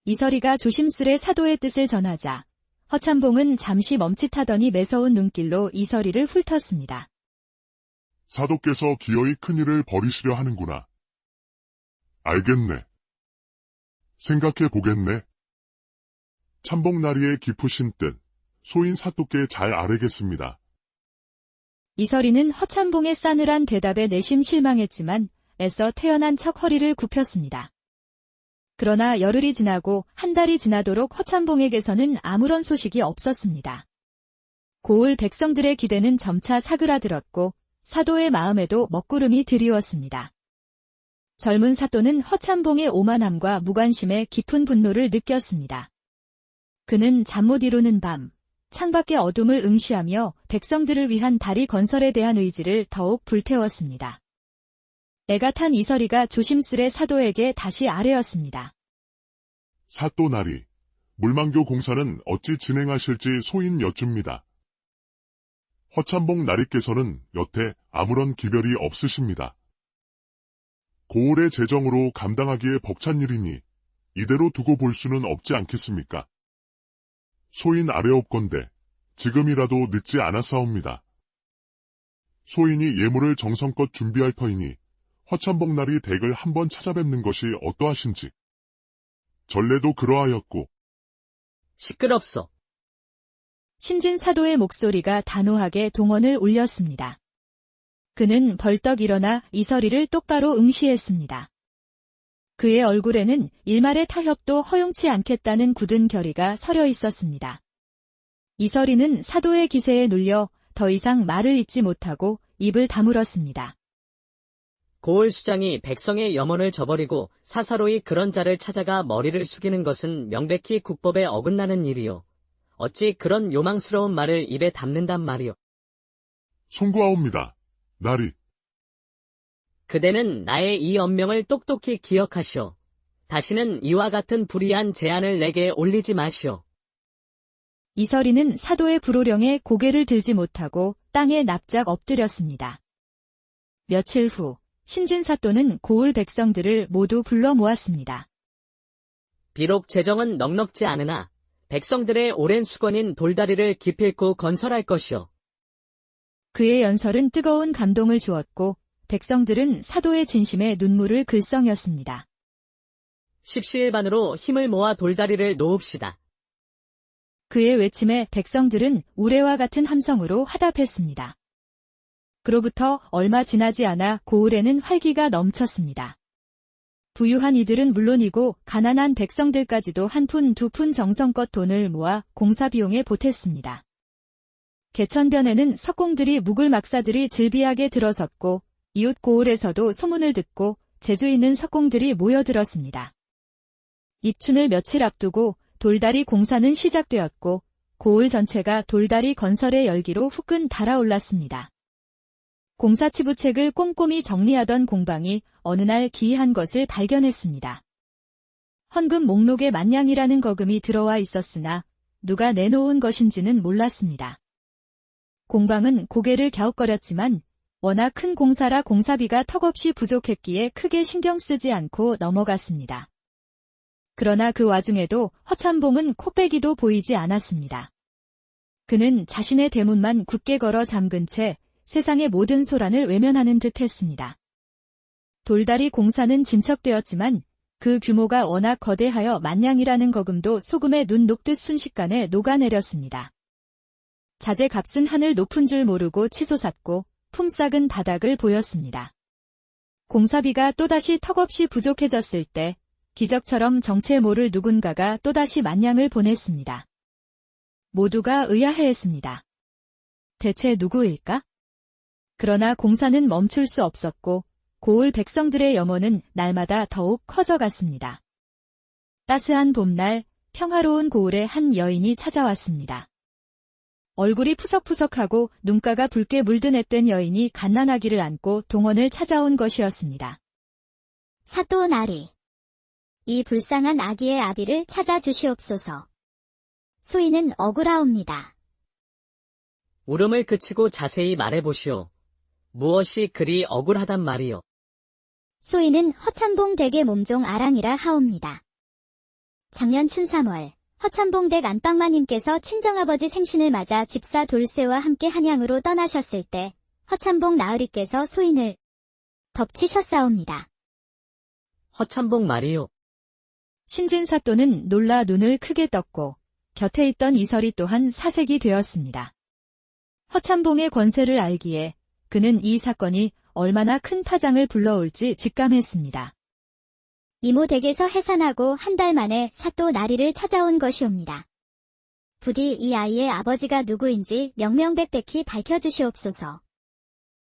이설이가 조심스레 사도의 뜻을 전하자 허참봉은 잠시 멈칫하더니 매서운 눈길로 이설이를 훑었습니다. 사도께서 기어이 큰일을 벌이시려 하는구나. 알겠네. 생각해 보겠네. 참봉나리의 깊으신 뜻, 소인 사도께 잘 아뢰겠습니다. 이설이는 허참봉의 싸늘한 대답에 내심 실망했지만 애써 태연한 척 허리를 굽혔습니다. 그러나 열흘이 지나고 한 달이 지나도록 허참봉에게서는 아무런 소식이 없었습니다. 고을 백성들의 기대는 점차 사그라들었고 사도의 마음에도 먹구름이 드리웠습니다. 젊은 사도는 허참봉의 오만함과 무관심에 깊은 분노를 느꼈습니다. 그는 잠 못 이루는 밤, 창밖의 어둠을 응시하며 백성들을 위한 다리 건설에 대한 의지를 더욱 불태웠습니다. 애가 탄 이설이가 조심스레 사도에게 다시 아뢰었습니다. 사또나리, 물망교 공사는 어찌 진행하실지 소인 여쭙니다. 허참봉 나리께서는 여태 아무런 기별이 없으십니다. 고을의 재정으로 감당하기에 벅찬 일이니 이대로 두고 볼 수는 없지 않겠습니까? 소인 아뢰옵건대 지금이라도 늦지 않았사옵니다. 소인이 예물을 정성껏 준비할 터이니 허참봉 나리 댁을 한번 찾아뵙는 것이 어떠하신지. 전례도 그러하였고. 시끄럽소. 신진 사도의 목소리가 단호하게 동언을 울렸습니다. 그는 벌떡 일어나 이설이를 똑바로 응시했습니다. 그의 얼굴에는 일말의 타협도 허용치 않겠다는 굳은 결의가 서려 있었습니다. 이설이는 사도의 기세에 눌려 더 이상 말을 잇지 못하고 입을 다물었습니다. 고을 수장이 백성의 염원을 저버리고 사사로이 그런 자를 찾아가 머리를 숙이는 것은 명백히 국법에 어긋나는 일이요. 어찌 그런 요망스러운 말을 입에 담는단 말이요. 송구하옵니다. 나리. 그대는 나의 이 언명을 똑똑히 기억하시오. 다시는 이와 같은 불의한 제안을 내게 올리지 마시오. 이설이는 사도의 불호령에 고개를 들지 못하고 땅에 납작 엎드렸습니다. 며칠 후 신진사또는 고을 백성들을 모두 불러 모았습니다. 비록 재정은 넉넉지 않으나 백성들의 오랜 수건인 돌다리를 기필코 건설할 것이오. 그의 연설은 뜨거운 감동을 주었고 백성들은 사도의 진심에 눈물을 글썽였습니다. 십시일반으로 힘을 모아 돌다리를 놓읍시다. 그의 외침에 백성들은 우레와 같은 함성으로 화답했습니다. 그로부터 얼마 지나지 않아 고을에는 활기가 넘쳤습니다. 부유한 이들은 물론이고 가난한 백성들까지도 한 푼 두 푼 정성껏 돈을 모아 공사 비용에 보탰습니다. 개천변에는 석공들이 묵을 막사들이 질비하게 들어섰고 이웃 고을에서도 소문을 듣고 재주 있는 석공들이 모여들었습니다. 입춘을 며칠 앞두고 돌다리 공사는 시작되었고 고을 전체가 돌다리 건설의 열기로 후끈 달아올랐습니다. 공사 치부책을 꼼꼼히 정리하던 공방이 어느 날 기이한 것을 발견했습니다. 헌금 목록에 만냥이라는 거금이 들어와 있었으나 누가 내놓은 것인지는 몰랐습니다. 공방은 고개를 갸웃거렸지만 워낙 큰 공사라 공사비가 턱없이 부족했기에 크게 신경 쓰지 않고 넘어갔습니다. 그러나 그 와중에도 허참봉은 코빼기도 보이지 않았습니다. 그는 자신의 대문만 굳게 걸어 잠근 채 세상의 모든 소란을 외면하는 듯 했습니다. 돌다리 공사는 진척되었지만 그 규모가 워낙 거대하여 만냥이라는 거금도 소금에 눈 녹듯 순식간에 녹아내렸습니다. 자재값은 하늘 높은 줄 모르고 치솟았고 품삯은 바닥을 보였습니다. 공사비가 또다시 턱없이 부족해졌을 때 기적처럼 정체 모를 누군가가 또다시 만냥을 보냈습니다. 모두가 의아해했습니다. 대체 누구일까? 그러나 공사는 멈출 수 없었고 고을 백성들의 염원은 날마다 더욱 커져갔습니다. 따스한 봄날 평화로운 고을에 한 여인이 찾아왔습니다. 얼굴이 푸석푸석하고 눈가가 붉게 물든 앳된 여인이 갓난아기를 안고 동원을 찾아온 것이었습니다. 사또나리. 이 불쌍한 아기의 아비를 찾아 주시옵소서. 소인은 억울하옵니다. 울음을 그치고 자세히 말해보시오. 무엇이 그리 억울하단 말이오. 소인은 허참봉 댁의 몸종 아랑이라 하옵니다. 작년 춘3월 허참봉 댁 안방마님께서 친정아버지 생신을 맞아 집사 돌쇠와 함께 한양으로 떠나셨을 때 허참봉 나으리께서 소인을 덮치셨사옵니다. 허참봉 말이오. 신진사또는 놀라 눈을 크게 떴고 곁에 있던 이설이 또한 사색이 되었습니다. 허참봉의 권세를 알기에 그는 이 사건이 얼마나 큰 파장을 불러올지 직감했습니다. 이모 댁에서 해산하고 한 달 만에 사또 나리를 찾아온 것이옵니다. 부디 이 아이의 아버지가 누구인지 명명백백히 밝혀주시옵소서.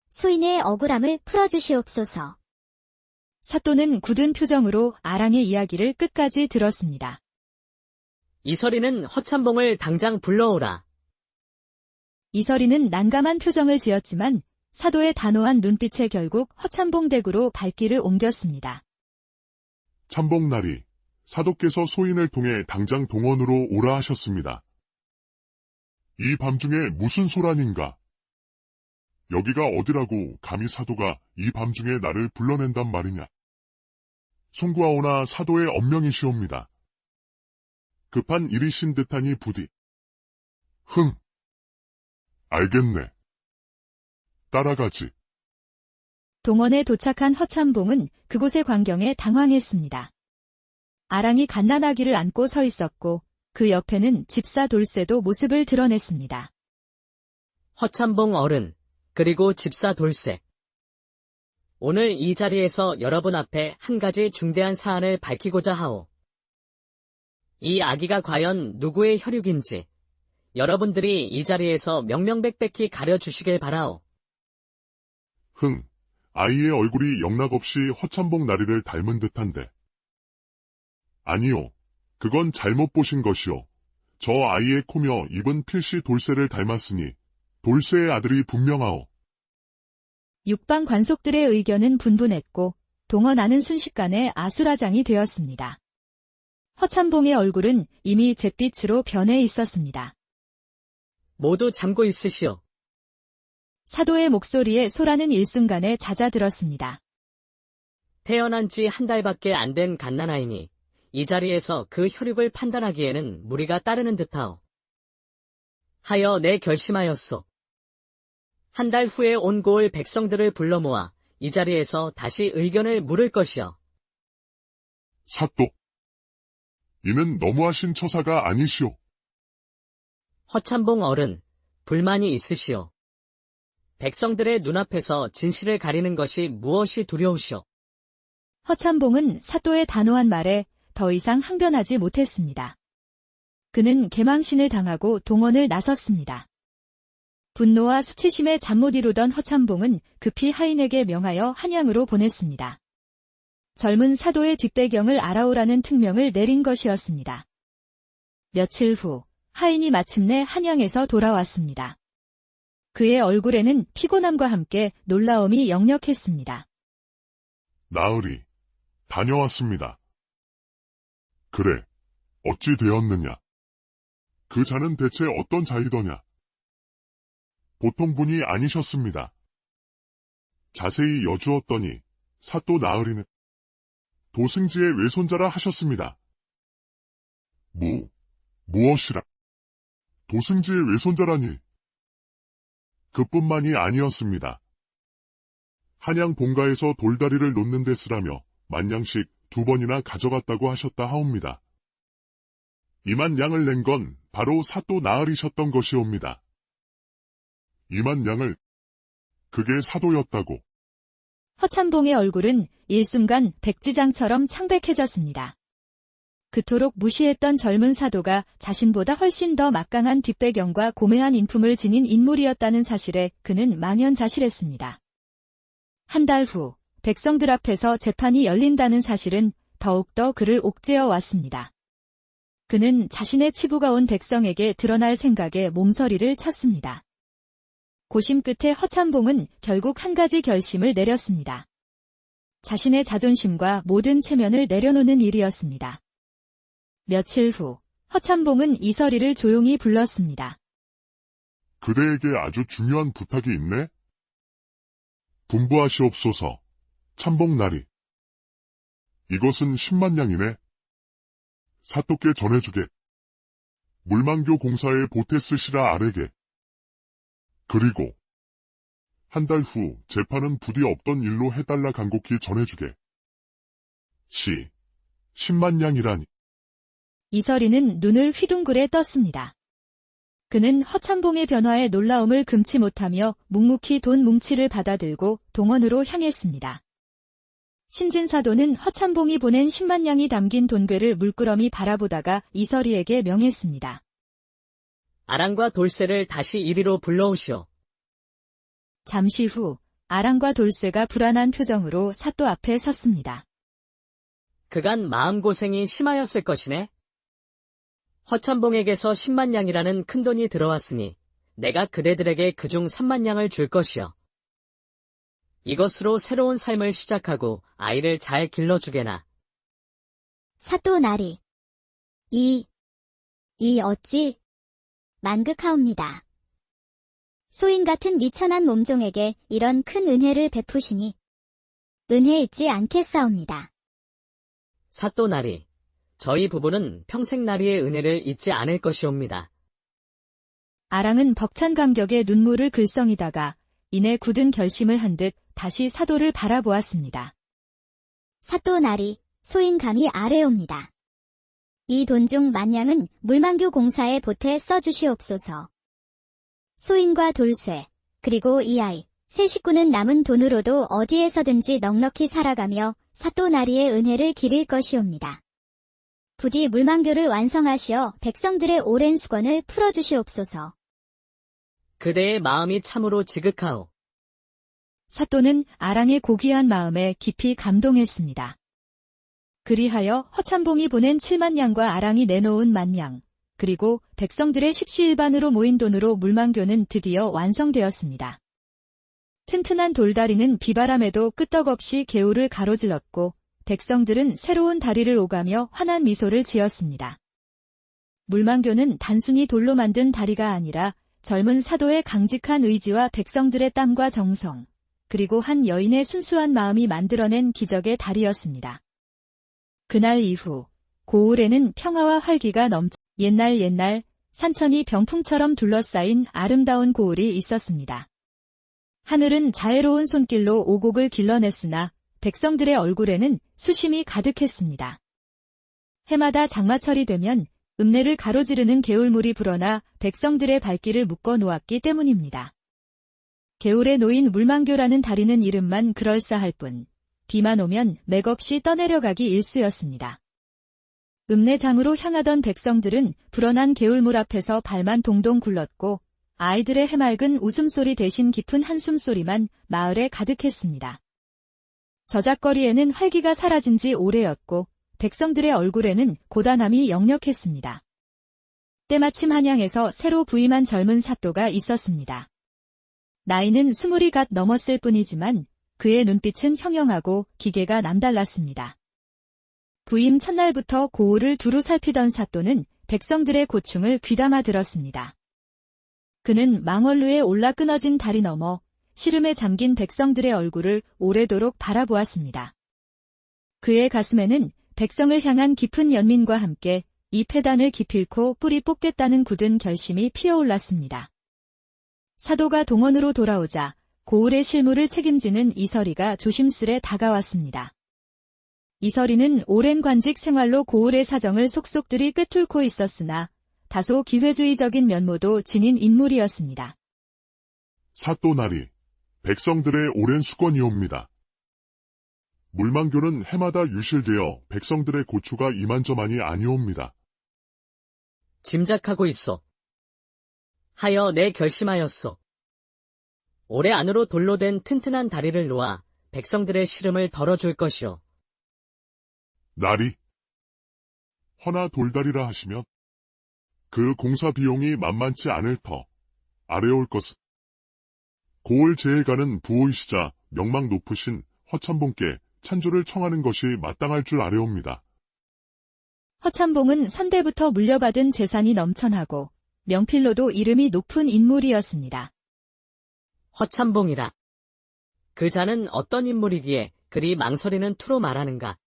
소인의 억울함을 풀어주시옵소서. 사또는 굳은 표정으로 아랑의 이야기를 끝까지 들었습니다. 이설이는 허참봉을 당장 불러오라. 이설이는 난감한 표정을 지었지만 사도의 단호한 눈빛에 결국 허참봉 댁으로 발길을 옮겼습니다. 참봉나리, 사도께서 소인을 통해 당장 동원으로 오라 하셨습니다. 이 밤중에 무슨 소란인가? 여기가 어디라고 감히 사도가 이 밤중에 나를 불러낸단 말이냐? 송구하오나 사도의 엄명이시옵니다. 급한 일이신 듯하니 부디. 알겠네. 따라가지. 동원에 도착한 허참봉은 그곳의 광경에 당황했습니다. 아랑이 갓난아기를 안고 서 있었고 그 옆에는 집사 돌쇠도 모습을 드러냈습니다. 허참봉 어른, 그리고 집사 돌쇠. 오늘 이 자리에서 여러분 앞에 한 가지 중대한 사안을 밝히고자 하오. 이 아기가 과연 누구의 혈육인지 여러분들이 이 자리에서 명명백백히 가려주시길 바라오. 아이의 얼굴이 영락없이 허참봉 나리를 닮은 듯한데. 아니요, 그건 잘못 보신 것이요. 저 아이의 코며 입은 필시 돌쇠를 닮았으니 돌쇠의 아들이 분명하오. 육방 관속들의 의견은 분분했고 동원하는 순식간에 아수라장이 되었습니다. 허참봉의 얼굴은 이미 잿빛으로 변해 있었습니다. 모두 잠고 있으시오. 사도의 목소리에 소라는 일순간에 잦아들었습니다. 태어난 지 한 달밖에 안 된 갓난아이니 이 자리에서 그 혈육을 판단하기에는 무리가 따르는 듯하오. 하여 내 결심하였소. 한 달 후에 온 고을 백성들을 불러 모아 이 자리에서 다시 의견을 물을 것이오. 사또. 이는 너무하신 처사가 아니시오. 허참봉 어른, 불만이 있으시오. 백성들의 눈앞에서 진실을 가리는 것이 무엇이 두려우시오. 허참봉은 사또의 단호한 말에 더 이상 항변하지 못했습니다. 그는 개망신을 당하고 동원을 나섰습니다. 분노와 수치심에 잠 못 이루던 허참봉은 급히 하인에게 명하여 한양으로 보냈습니다. 젊은 사도의 뒷배경을 알아오라는 특명을 내린 것이었습니다. 며칠 후 하인이 마침내 한양에서 돌아왔습니다. 그의 얼굴에는 피곤함과 함께 놀라움이 역력했습니다. 나으리, 다녀왔습니다. 그래, 어찌 되었느냐? 그 자는 대체 어떤 자이더냐? 보통 분이 아니셨습니다. 자세히 여주었더니 사또 나으리는 도승지의 외손자라 하셨습니다. 무엇이라? 도승지의 외손자라니? 그뿐만이 아니었습니다. 한양 본가에서 돌다리를 놓는 데 쓰라며 만냥씩 2번이나 가져갔다고 하셨다 하옵니다. 이만 양을 낸 건 바로 사또 나으리셨던 것이옵니다. 이만 양을, 그게 사도였다고. 허참봉의 얼굴은 일순간 백지장처럼 창백해졌습니다. 그토록 무시했던 젊은 사도가 자신보다 훨씬 더 막강한 뒷배경과 고매한 인품을 지닌 인물이었다는 사실에 그는 망연자실했습니다. 한 달 후 백성들 앞에서 재판이 열린다는 사실은 더욱더 그를 옥죄어 왔습니다. 그는 자신의 치부가 온 백성에게 드러날 생각에 몸서리를 쳤습니다. 고심 끝에 허참봉은 결국 한 가지 결심을 내렸습니다. 자신의 자존심과 모든 체면을 내려놓는 일이었습니다. 며칠 후 허참봉은 이설이를 조용히 불렀습니다. 그대에게 아주 중요한 부탁이 있네? 분부하시옵소서. 참봉나리. 이것은 10만 양이네. 사또께 전해주게. 물만교 공사에 보태 쓰시라 아래게. 그리고 한 달 후 재판은 부디 없던 일로 해달라 간곡히 전해주게. 10만 양이라니. 이설이는 눈을 휘둥그레 떴습니다. 그는 허참봉의 변화에 놀라움을 금치 못하며 묵묵히 돈 뭉치를 받아들고 동원으로 향했습니다. 신진사도는 허참봉이 보낸 10만 양이 담긴 돈괴를 물끄러미 바라보다가 이설이에게 명했습니다. 아랑과 돌쇠를 다시 이리로 불러오시오. 잠시 후 아랑과 돌쇠가 불안한 표정으로 사또 앞에 섰습니다. 그간 마음고생이 심하였을 것이네. 허참봉에게서 10만 양이라는 큰돈이 들어왔으니 내가 그대들에게 그중 3만 양을 줄 것이요. 이것으로 새로운 삶을 시작하고 아이를 잘 길러주게나. 사또나리. 이 어찌 만극하옵니다. 소인 같은 미천한 몸종에게 이런 큰 은혜를 베푸시니 은혜 잊지 않겠사옵니다. 사또나리, 저희 부부는 평생나리의 은혜를 잊지 않을 것이옵니다. 아랑은 벅찬 감격에 눈물을 글썽이다가 이내 굳은 결심을 한 듯 다시 사도를 바라보았습니다. 사또나리, 소인 감히 아뢰옵니다. 이 돈 중 만냥은 물만교 공사에 보태 써주시옵소서. 소인과 돌쇠, 그리고 이 아이, 세 식구는 남은 돈으로도 어디에서든지 넉넉히 살아가며 사또나리의 은혜를 기릴 것이옵니다. 부디 물만교를 완성하시어 백성들의 오랜 수건을 풀어주시옵소서. 그대의 마음이 참으로 지극하오. 사또는 아랑의 고귀한 마음에 깊이 감동했습니다. 그리하여 허참봉이 보낸 7만 양과 아랑이 내놓은 만양, 그리고 백성들의 십시일반으로 모인 돈으로 물만교는 드디어 완성되었습니다. 튼튼한 돌다리는 비바람에도 끄떡없이 개울을 가로질렀고 백성들은 새로운 다리를 오가며 환한 미소를 지었습니다. 물만교는 단순히 돌로 만든 다리가 아니라 젊은 사도의 강직한 의지와 백성들의 땀과 정성, 그리고 한 여인의 순수한 마음이 만들어낸 기적의 다리였습니다. 그날 이후 고을에는 평화와 활기가 넘쳐 옛날 산천이 병풍처럼 둘러싸인 아름다운 고을이 있었습니다. 하늘은 자애로운 손길로 오곡을 길러냈으나 백성들의 얼굴에는 수심이 가득했습니다. 해마다 장마철이 되면 읍내를 가로지르는 개울물이 불어나 백성들의 발길을 묶어 놓았기 때문입니다. 개울에 놓인 물만교라는 다리는 이름만 그럴싸할 뿐 비만 오면 맥없이 떠내려가기 일쑤였습니다. 읍내장으로 향하던 백성들은 불어난 개울물 앞에서 발만 동동 굴렀고 아이들의 해맑은 웃음소리 대신 깊은 한숨소리만 마을에 가득했습니다. 저작거리에는 활기가 사라진 지 오래였고 백성들의 얼굴에는 고단함이 역력했습니다. 때마침 한양에서 새로 부임한 젊은 사또가 있었습니다. 나이는 20이 갓 넘었을 뿐이지만 그의 눈빛은 형형하고 기계가 남달랐습니다. 부임 첫날부터 고을을 두루 살피던 사또는 백성들의 고충을 귀담아 들었습니다. 그는 망원루에 올라 끊어진 다리 너머 시름에 잠긴 백성들의 얼굴을 오래도록 바라보았습니다. 그의 가슴에는 백성을 향한 깊은 연민과 함께 이 폐단을 기필코 뿌리 뽑겠다는 굳은 결심이 피어올랐습니다. 사도가 동원으로 돌아오자 고을의 실무를 책임지는 이설이가 조심스레 다가왔습니다. 이설이는 오랜 관직 생활로 고을의 사정을 속속들이 꿰뚫고 있었으나 다소 기회주의적인 면모도 지닌 인물이었습니다. 사또나리, 백성들의 오랜 수건이옵니다. 물만교는 해마다 유실되어 백성들의 고초가 이만저만이 아니옵니다. 짐작하고 있소. 하여 내 결심하였소. 올해 안으로 돌로 된 튼튼한 다리를 놓아 백성들의 시름을 덜어줄 것이오. 나리. 허나 돌다리라 하시면 그 공사 비용이 만만치 않을 터 아래올 것은 고을 제일가는 부호이시자 명망 높으신 허참봉께 찬조를 청하는 것이 마땅할 줄 아뢰옵니다. 허참봉은 선대부터 물려받은 재산이 넘쳐나고 명필로도 이름이 높은 인물이었습니다. 허참봉이라. 그 자는 어떤 인물이기에 그리 망설이는 투로 말하는가?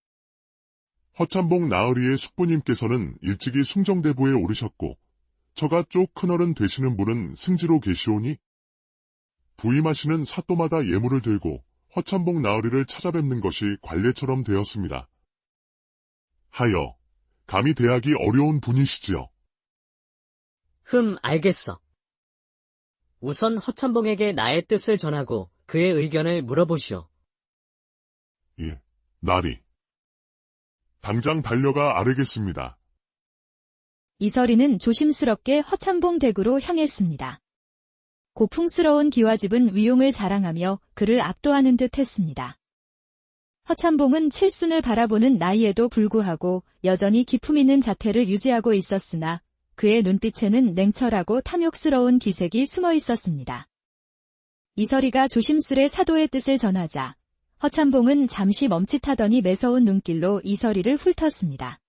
허참봉 나으리의 숙부님께서는 일찍이 숭정대부에 오르셨고 저가 쪽 큰어른 되시는 분은 승지로 계시오니 부임하시는 사또마다 예물을 들고 허참봉 나으리를 찾아뵙는 것이 관례처럼 되었습니다. 하여 감히 대하기 어려운 분이시지요. 알겠어. 우선 허참봉에게 나의 뜻을 전하고 그의 의견을 물어보시오. 예, 나리. 당장 달려가 아뢰겠습니다. 이설이는 조심스럽게 허참봉 댁으로 향했습니다. 고풍스러운 기와집은 위용을 자랑하며 그를 압도하는 듯 했습니다. 허참봉은 칠순을 바라보는 나이에도 불구하고 여전히 기품 있는 자태를 유지하고 있었으나 그의 눈빛에는 냉철하고 탐욕스러운 기색이 숨어 있었습니다. 이설이가 조심스레 사도의 뜻을 전하자 허참봉은 잠시 멈칫하더니 매서운 눈길로 이설이를 훑었습니다.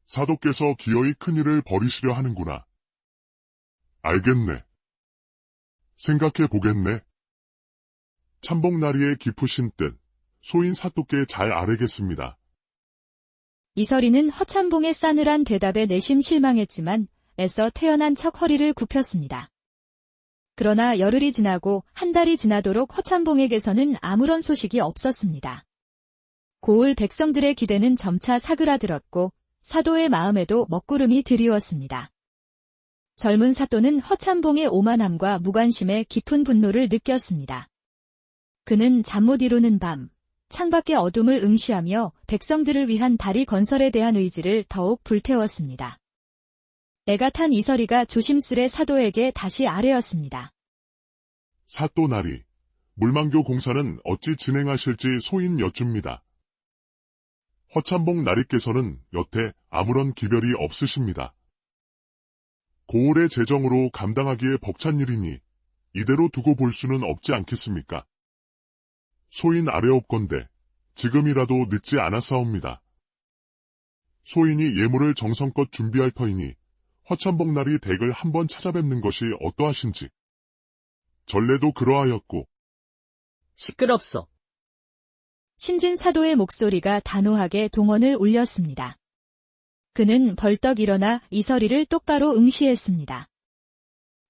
사도께서 기어이 큰일을 벌이시려 하는구나. 알겠네. 생각해 보겠네. 참봉나리의 깊으신 뜻, 소인 사또께 잘 아뢰겠습니다. 이설이는 허참봉의 싸늘한 대답에 내심 실망했지만 애써 태연한 척 허리를 굽혔습니다. 그러나 열흘이 지나고 한 달이 지나도록 허참봉에게서는 아무런 소식이 없었습니다. 고을 백성들의 기대는 점차 사그라들었고 사도의 마음에도 먹구름이 드리웠습니다. 젊은 사또는 허참봉의 오만함과 무관심에 깊은 분노를 느꼈습니다. 그는 잠 못 이루는 밤, 창밖의 어둠을 응시하며 백성들을 위한 다리 건설에 대한 의지를 더욱 불태웠습니다. 애가 탄 이설이가 조심스레 사도에게 다시 아뢰었습니다. 사또나리, 물망교 공사는 어찌 진행하실지 소인 여쭙니다. 허참봉 나리께서는 여태 아무런 기별이 없으십니다. 고을의 재정으로 감당하기에 벅찬 일이니 이대로 두고 볼 수는 없지 않겠습니까? 소인 아뢰옵건대 지금이라도 늦지 않았사옵니다. 소인이 예물을 정성껏 준비할 터이니 허참봉 나리 댁을 한번 찾아뵙는 것이 어떠하신지. 전례도 그러하였고. 시끄럽소. 신진 사도의 목소리가 단호하게 동언을 울렸습니다. 그는 벌떡 일어나 이설이를 똑바로 응시했습니다.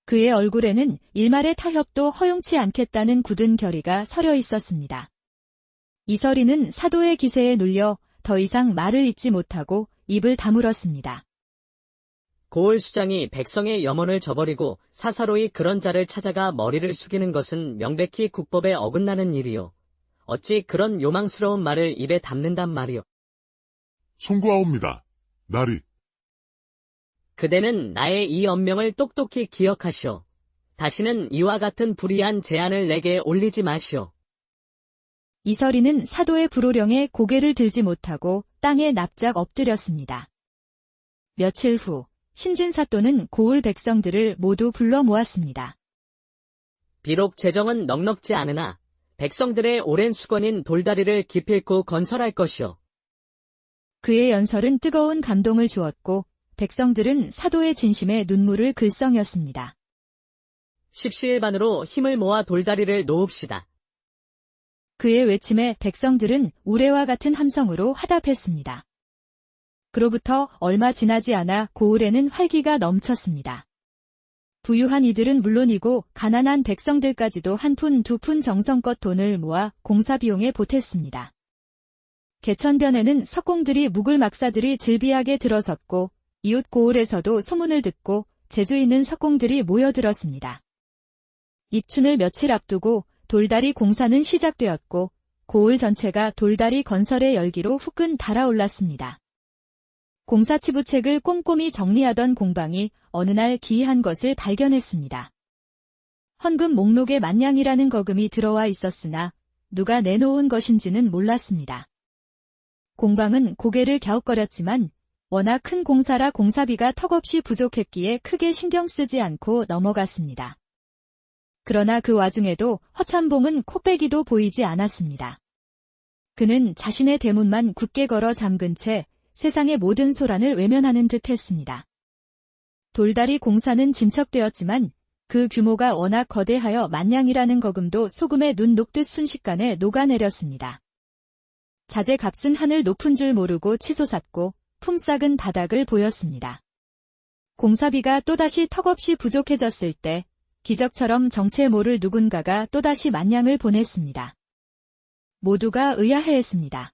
그의 얼굴에는 일말의 타협도 허용치 않겠다는 굳은 결의가 서려 있었습니다. 이설이는 사도의 기세에 눌려 더 이상 말을 잇지 못하고 입을 다물었습니다. 고을 수장이 백성의 염원을 저버리고 사사로이 그런 자를 찾아가 머리를 숙이는 것은 명백히 국법에 어긋나는 일이요. 어찌 그런 요망스러운 말을 입에 담는단 말이요. 송구하옵니다. 나리. 그대는 나의 이 엄명을 똑똑히 기억하시오. 다시는 이와 같은 불의한 제안을 내게 올리지 마시오. 이설이는 사도의 불호령에 고개를 들지 못하고 땅에 납작 엎드렸습니다. 며칠 후 신진사또는 고을 백성들을 모두 불러 모았습니다. 비록 재정은 넉넉지 않으나 백성들의 오랜 수건인 돌다리를 기필코 건설할 것이오. 그의 연설은 뜨거운 감동을 주었고 백성들은 사도의 진심에 눈물을 글썽였습니다. 십시일반으로 힘을 모아 돌다리를 놓읍시다. 그의 외침에 백성들은 우레와 같은 함성으로 화답했습니다. 그로부터 얼마 지나지 않아 고을에는 활기가 넘쳤습니다. 부유한 이들은 물론이고 가난한 백성들까지도 한 푼 두 푼 정성껏 돈을 모아 공사 비용에 보탰습니다. 개천변에는 석공들이 묵을 막사들이 질비하게 들어섰고 이웃 고을에서도 소문을 듣고 재주 있는 석공들이 모여들었습니다. 입춘을 며칠 앞두고 돌다리 공사는 시작되었고 고을 전체가 돌다리 건설의 열기로 후끈 달아올랐습니다. 공사치부책을 꼼꼼히 정리하던 공방이 어느 날 기이한 것을 발견했습니다. 헌금 목록에 만냥이라는 거금이 들어와 있었으나 누가 내놓은 것인지는 몰랐습니다. 공방은 고개를 갸웃거렸지만 워낙 큰 공사라 공사비가 턱없이 부족했기에 크게 신경 쓰지 않고 넘어갔습니다. 그러나 그 와중에도 허참봉은 코빼기도 보이지 않았습니다. 그는 자신의 대문만 굳게 걸어 잠근 채 세상의 모든 소란을 외면하는 듯 했습니다. 돌다리 공사는 진척되었지만 그 규모가 워낙 거대하여 만냥이라는 거금도 소금에 눈 녹듯 순식간에 녹아내렸습니다. 자재값은 하늘 높은 줄 모르고 치솟았고 품삯은 바닥을 보였습니다. 공사비가 또다시 턱없이 부족해졌을 때 기적처럼 정체 모를 누군가가 또다시 만냥을 보냈습니다. 모두가 의아해했습니다.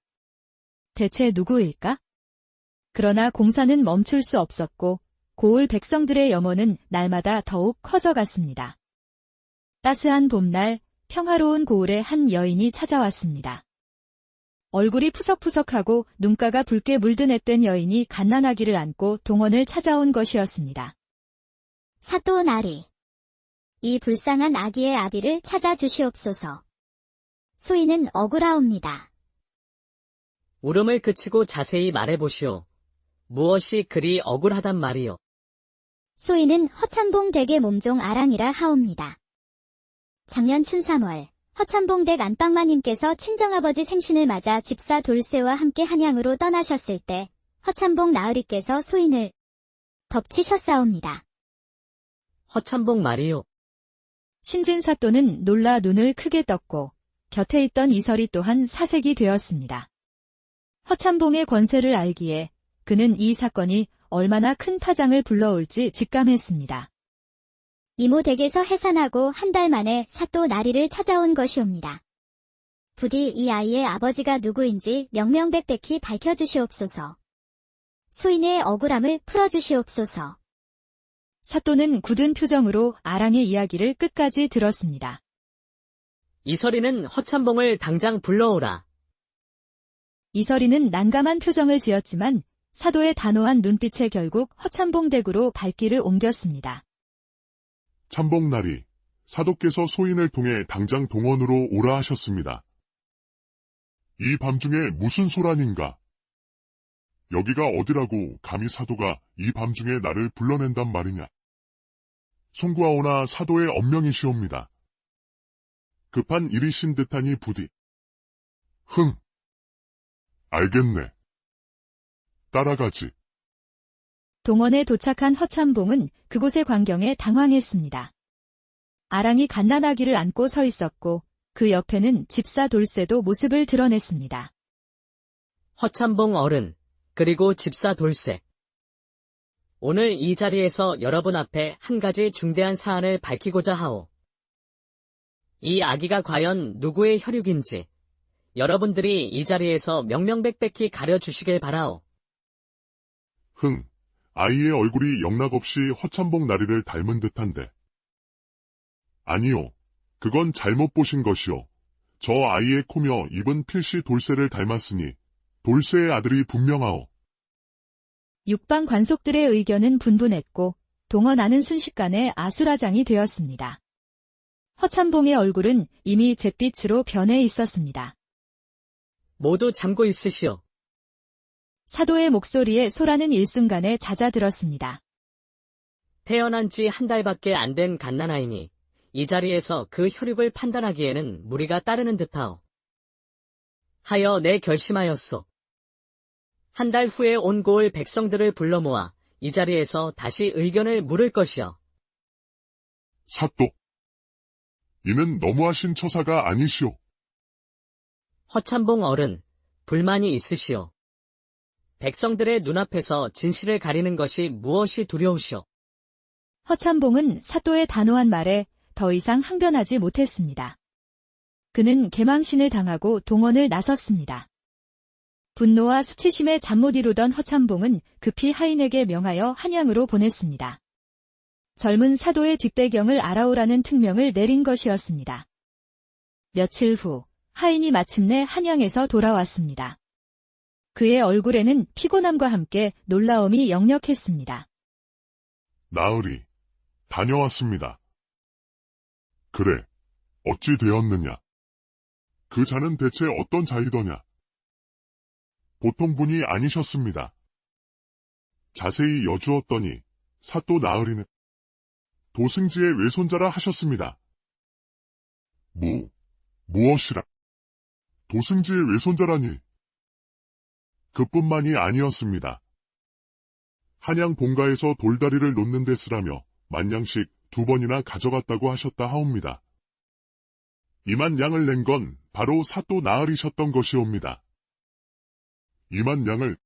대체 누구일까? 그러나 공사는 멈출 수 없었고 고을 백성들의 염원은 날마다 더욱 커져갔습니다. 따스한 봄날 평화로운 고을에 한 여인이 찾아왔습니다. 얼굴이 푸석푸석하고 눈가가 붉게 물든 앳된 여인이 갓난아기를 안고 동원을 찾아온 것이었습니다. 사또 나리. 이 불쌍한 아기의 아비를 찾아주시옵소서. 소인은 억울하옵니다. 울음을 그치고 자세히 말해보시오. 무엇이 그리 억울하단 말이오. 소인은 허참봉 댁의 몸종 아랑이라 하옵니다. 작년 춘3월 허참봉 댁 안방마님께서 친정아버지 생신을 맞아 집사 돌쇠와 함께 한양으로 떠나셨을 때 허참봉 나으리께서 소인을 덮치셨사옵니다. 허참봉 말이오. 신진사또는 놀라 눈을 크게 떴고 곁에 있던 이설이 또한 사색이 되었습니다. 허참봉의 권세를 알기에 그는 이 사건이 얼마나 큰 파장을 불러올지 직감했습니다. 이모 댁에서 해산하고 한 달 만에 사또 나리를 찾아온 것이옵니다. 부디 이 아이의 아버지가 누구인지 명명백백히 밝혀주시옵소서. 소인의 억울함을 풀어주시옵소서. 사또는 굳은 표정으로 아랑의 이야기를 끝까지 들었습니다. 이설이는 허참봉을 당장 불러오라. 이설이는 난감한 표정을 지었지만 사도의 단호한 눈빛에 결국 허참봉 댁으로 발길을 옮겼습니다. 참봉나리, 사도께서 소인을 통해 당장 동원으로 오라 하셨습니다. 이 밤중에 무슨 소란인가? 여기가 어디라고 감히 사도가 이 밤중에 나를 불러낸단 말이냐? 송구하오나 사도의 엄명이시옵니다. 급한 일이신 듯하니 부디. 알겠네. 따라가지. 동원에 도착한 허참봉은 그곳의 광경에 당황했습니다. 아랑이 갓난아기를 안고 서 있었고 그 옆에는 집사 돌쇠도 모습을 드러냈습니다. 허참봉 어른, 그리고 집사 돌쇠. 오늘 이 자리에서 여러분 앞에 한 가지 중대한 사안을 밝히고자 하오. 이 아기가 과연 누구의 혈육인지 여러분들이 이 자리에서 명명백백히 가려주시길 바라오. 아이의 얼굴이 영락없이 허참봉 나리를 닮은 듯한데. 아니요, 그건 잘못 보신 것이오. 저 아이의 코며 입은 필시 돌쇠를 닮았으니 돌쇠의 아들이 분명하오. 육방 관속들의 의견은 분분했고 동원하는 순식간에 아수라장이 되었습니다. 허참봉의 얼굴은 이미 잿빛으로 변해 있었습니다. 모두 잠고 있으시오. 사도의 목소리에 소라는 일순간에 잦아들었습니다. 태어난 지 한 달밖에 안 된 갓난아이니 이 자리에서 그 혈육을 판단하기에는 무리가 따르는 듯하오. 하여 내 결심하였소. 한 달 후에 온 고을 백성들을 불러 모아 이 자리에서 다시 의견을 물을 것이오. 사또. 이는 너무하신 처사가 아니시오. 허참봉 어른, 불만이 있으시오. 백성들의 눈앞에서 진실을 가리는 것이 무엇이 두려우시오. 허참봉은 사또의 단호한 말에 더 이상 항변하지 못했습니다. 그는 개망신을 당하고 동원을 나섰습니다. 분노와 수치심에 잠 못 이루던 허참봉은 급히 하인에게 명하여 한양으로 보냈습니다. 젊은 사도의 뒷배경을 알아오라는 특명을 내린 것이었습니다. 며칠 후 하인이 마침내 한양에서 돌아왔습니다. 그의 얼굴에는 피곤함과 함께 놀라움이 역력했습니다. 나으리, 다녀왔습니다. 그래, 어찌 되었느냐? 그 자는 대체 어떤 자이더냐? 보통 분이 아니셨습니다. 자세히 여주었더니 사또 나으리는 도승지의 외손자라 하셨습니다. 무엇이라? 도승지의 외손자라니. 그뿐만이 아니었습니다. 한양 본가에서 돌다리를 놓는 데 쓰라며 만냥씩 2번이나 가져갔다고 하셨다 하옵니다. 이만 양을 낸 건 바로 사또 나으리셨던 것이옵니다. 이만 양을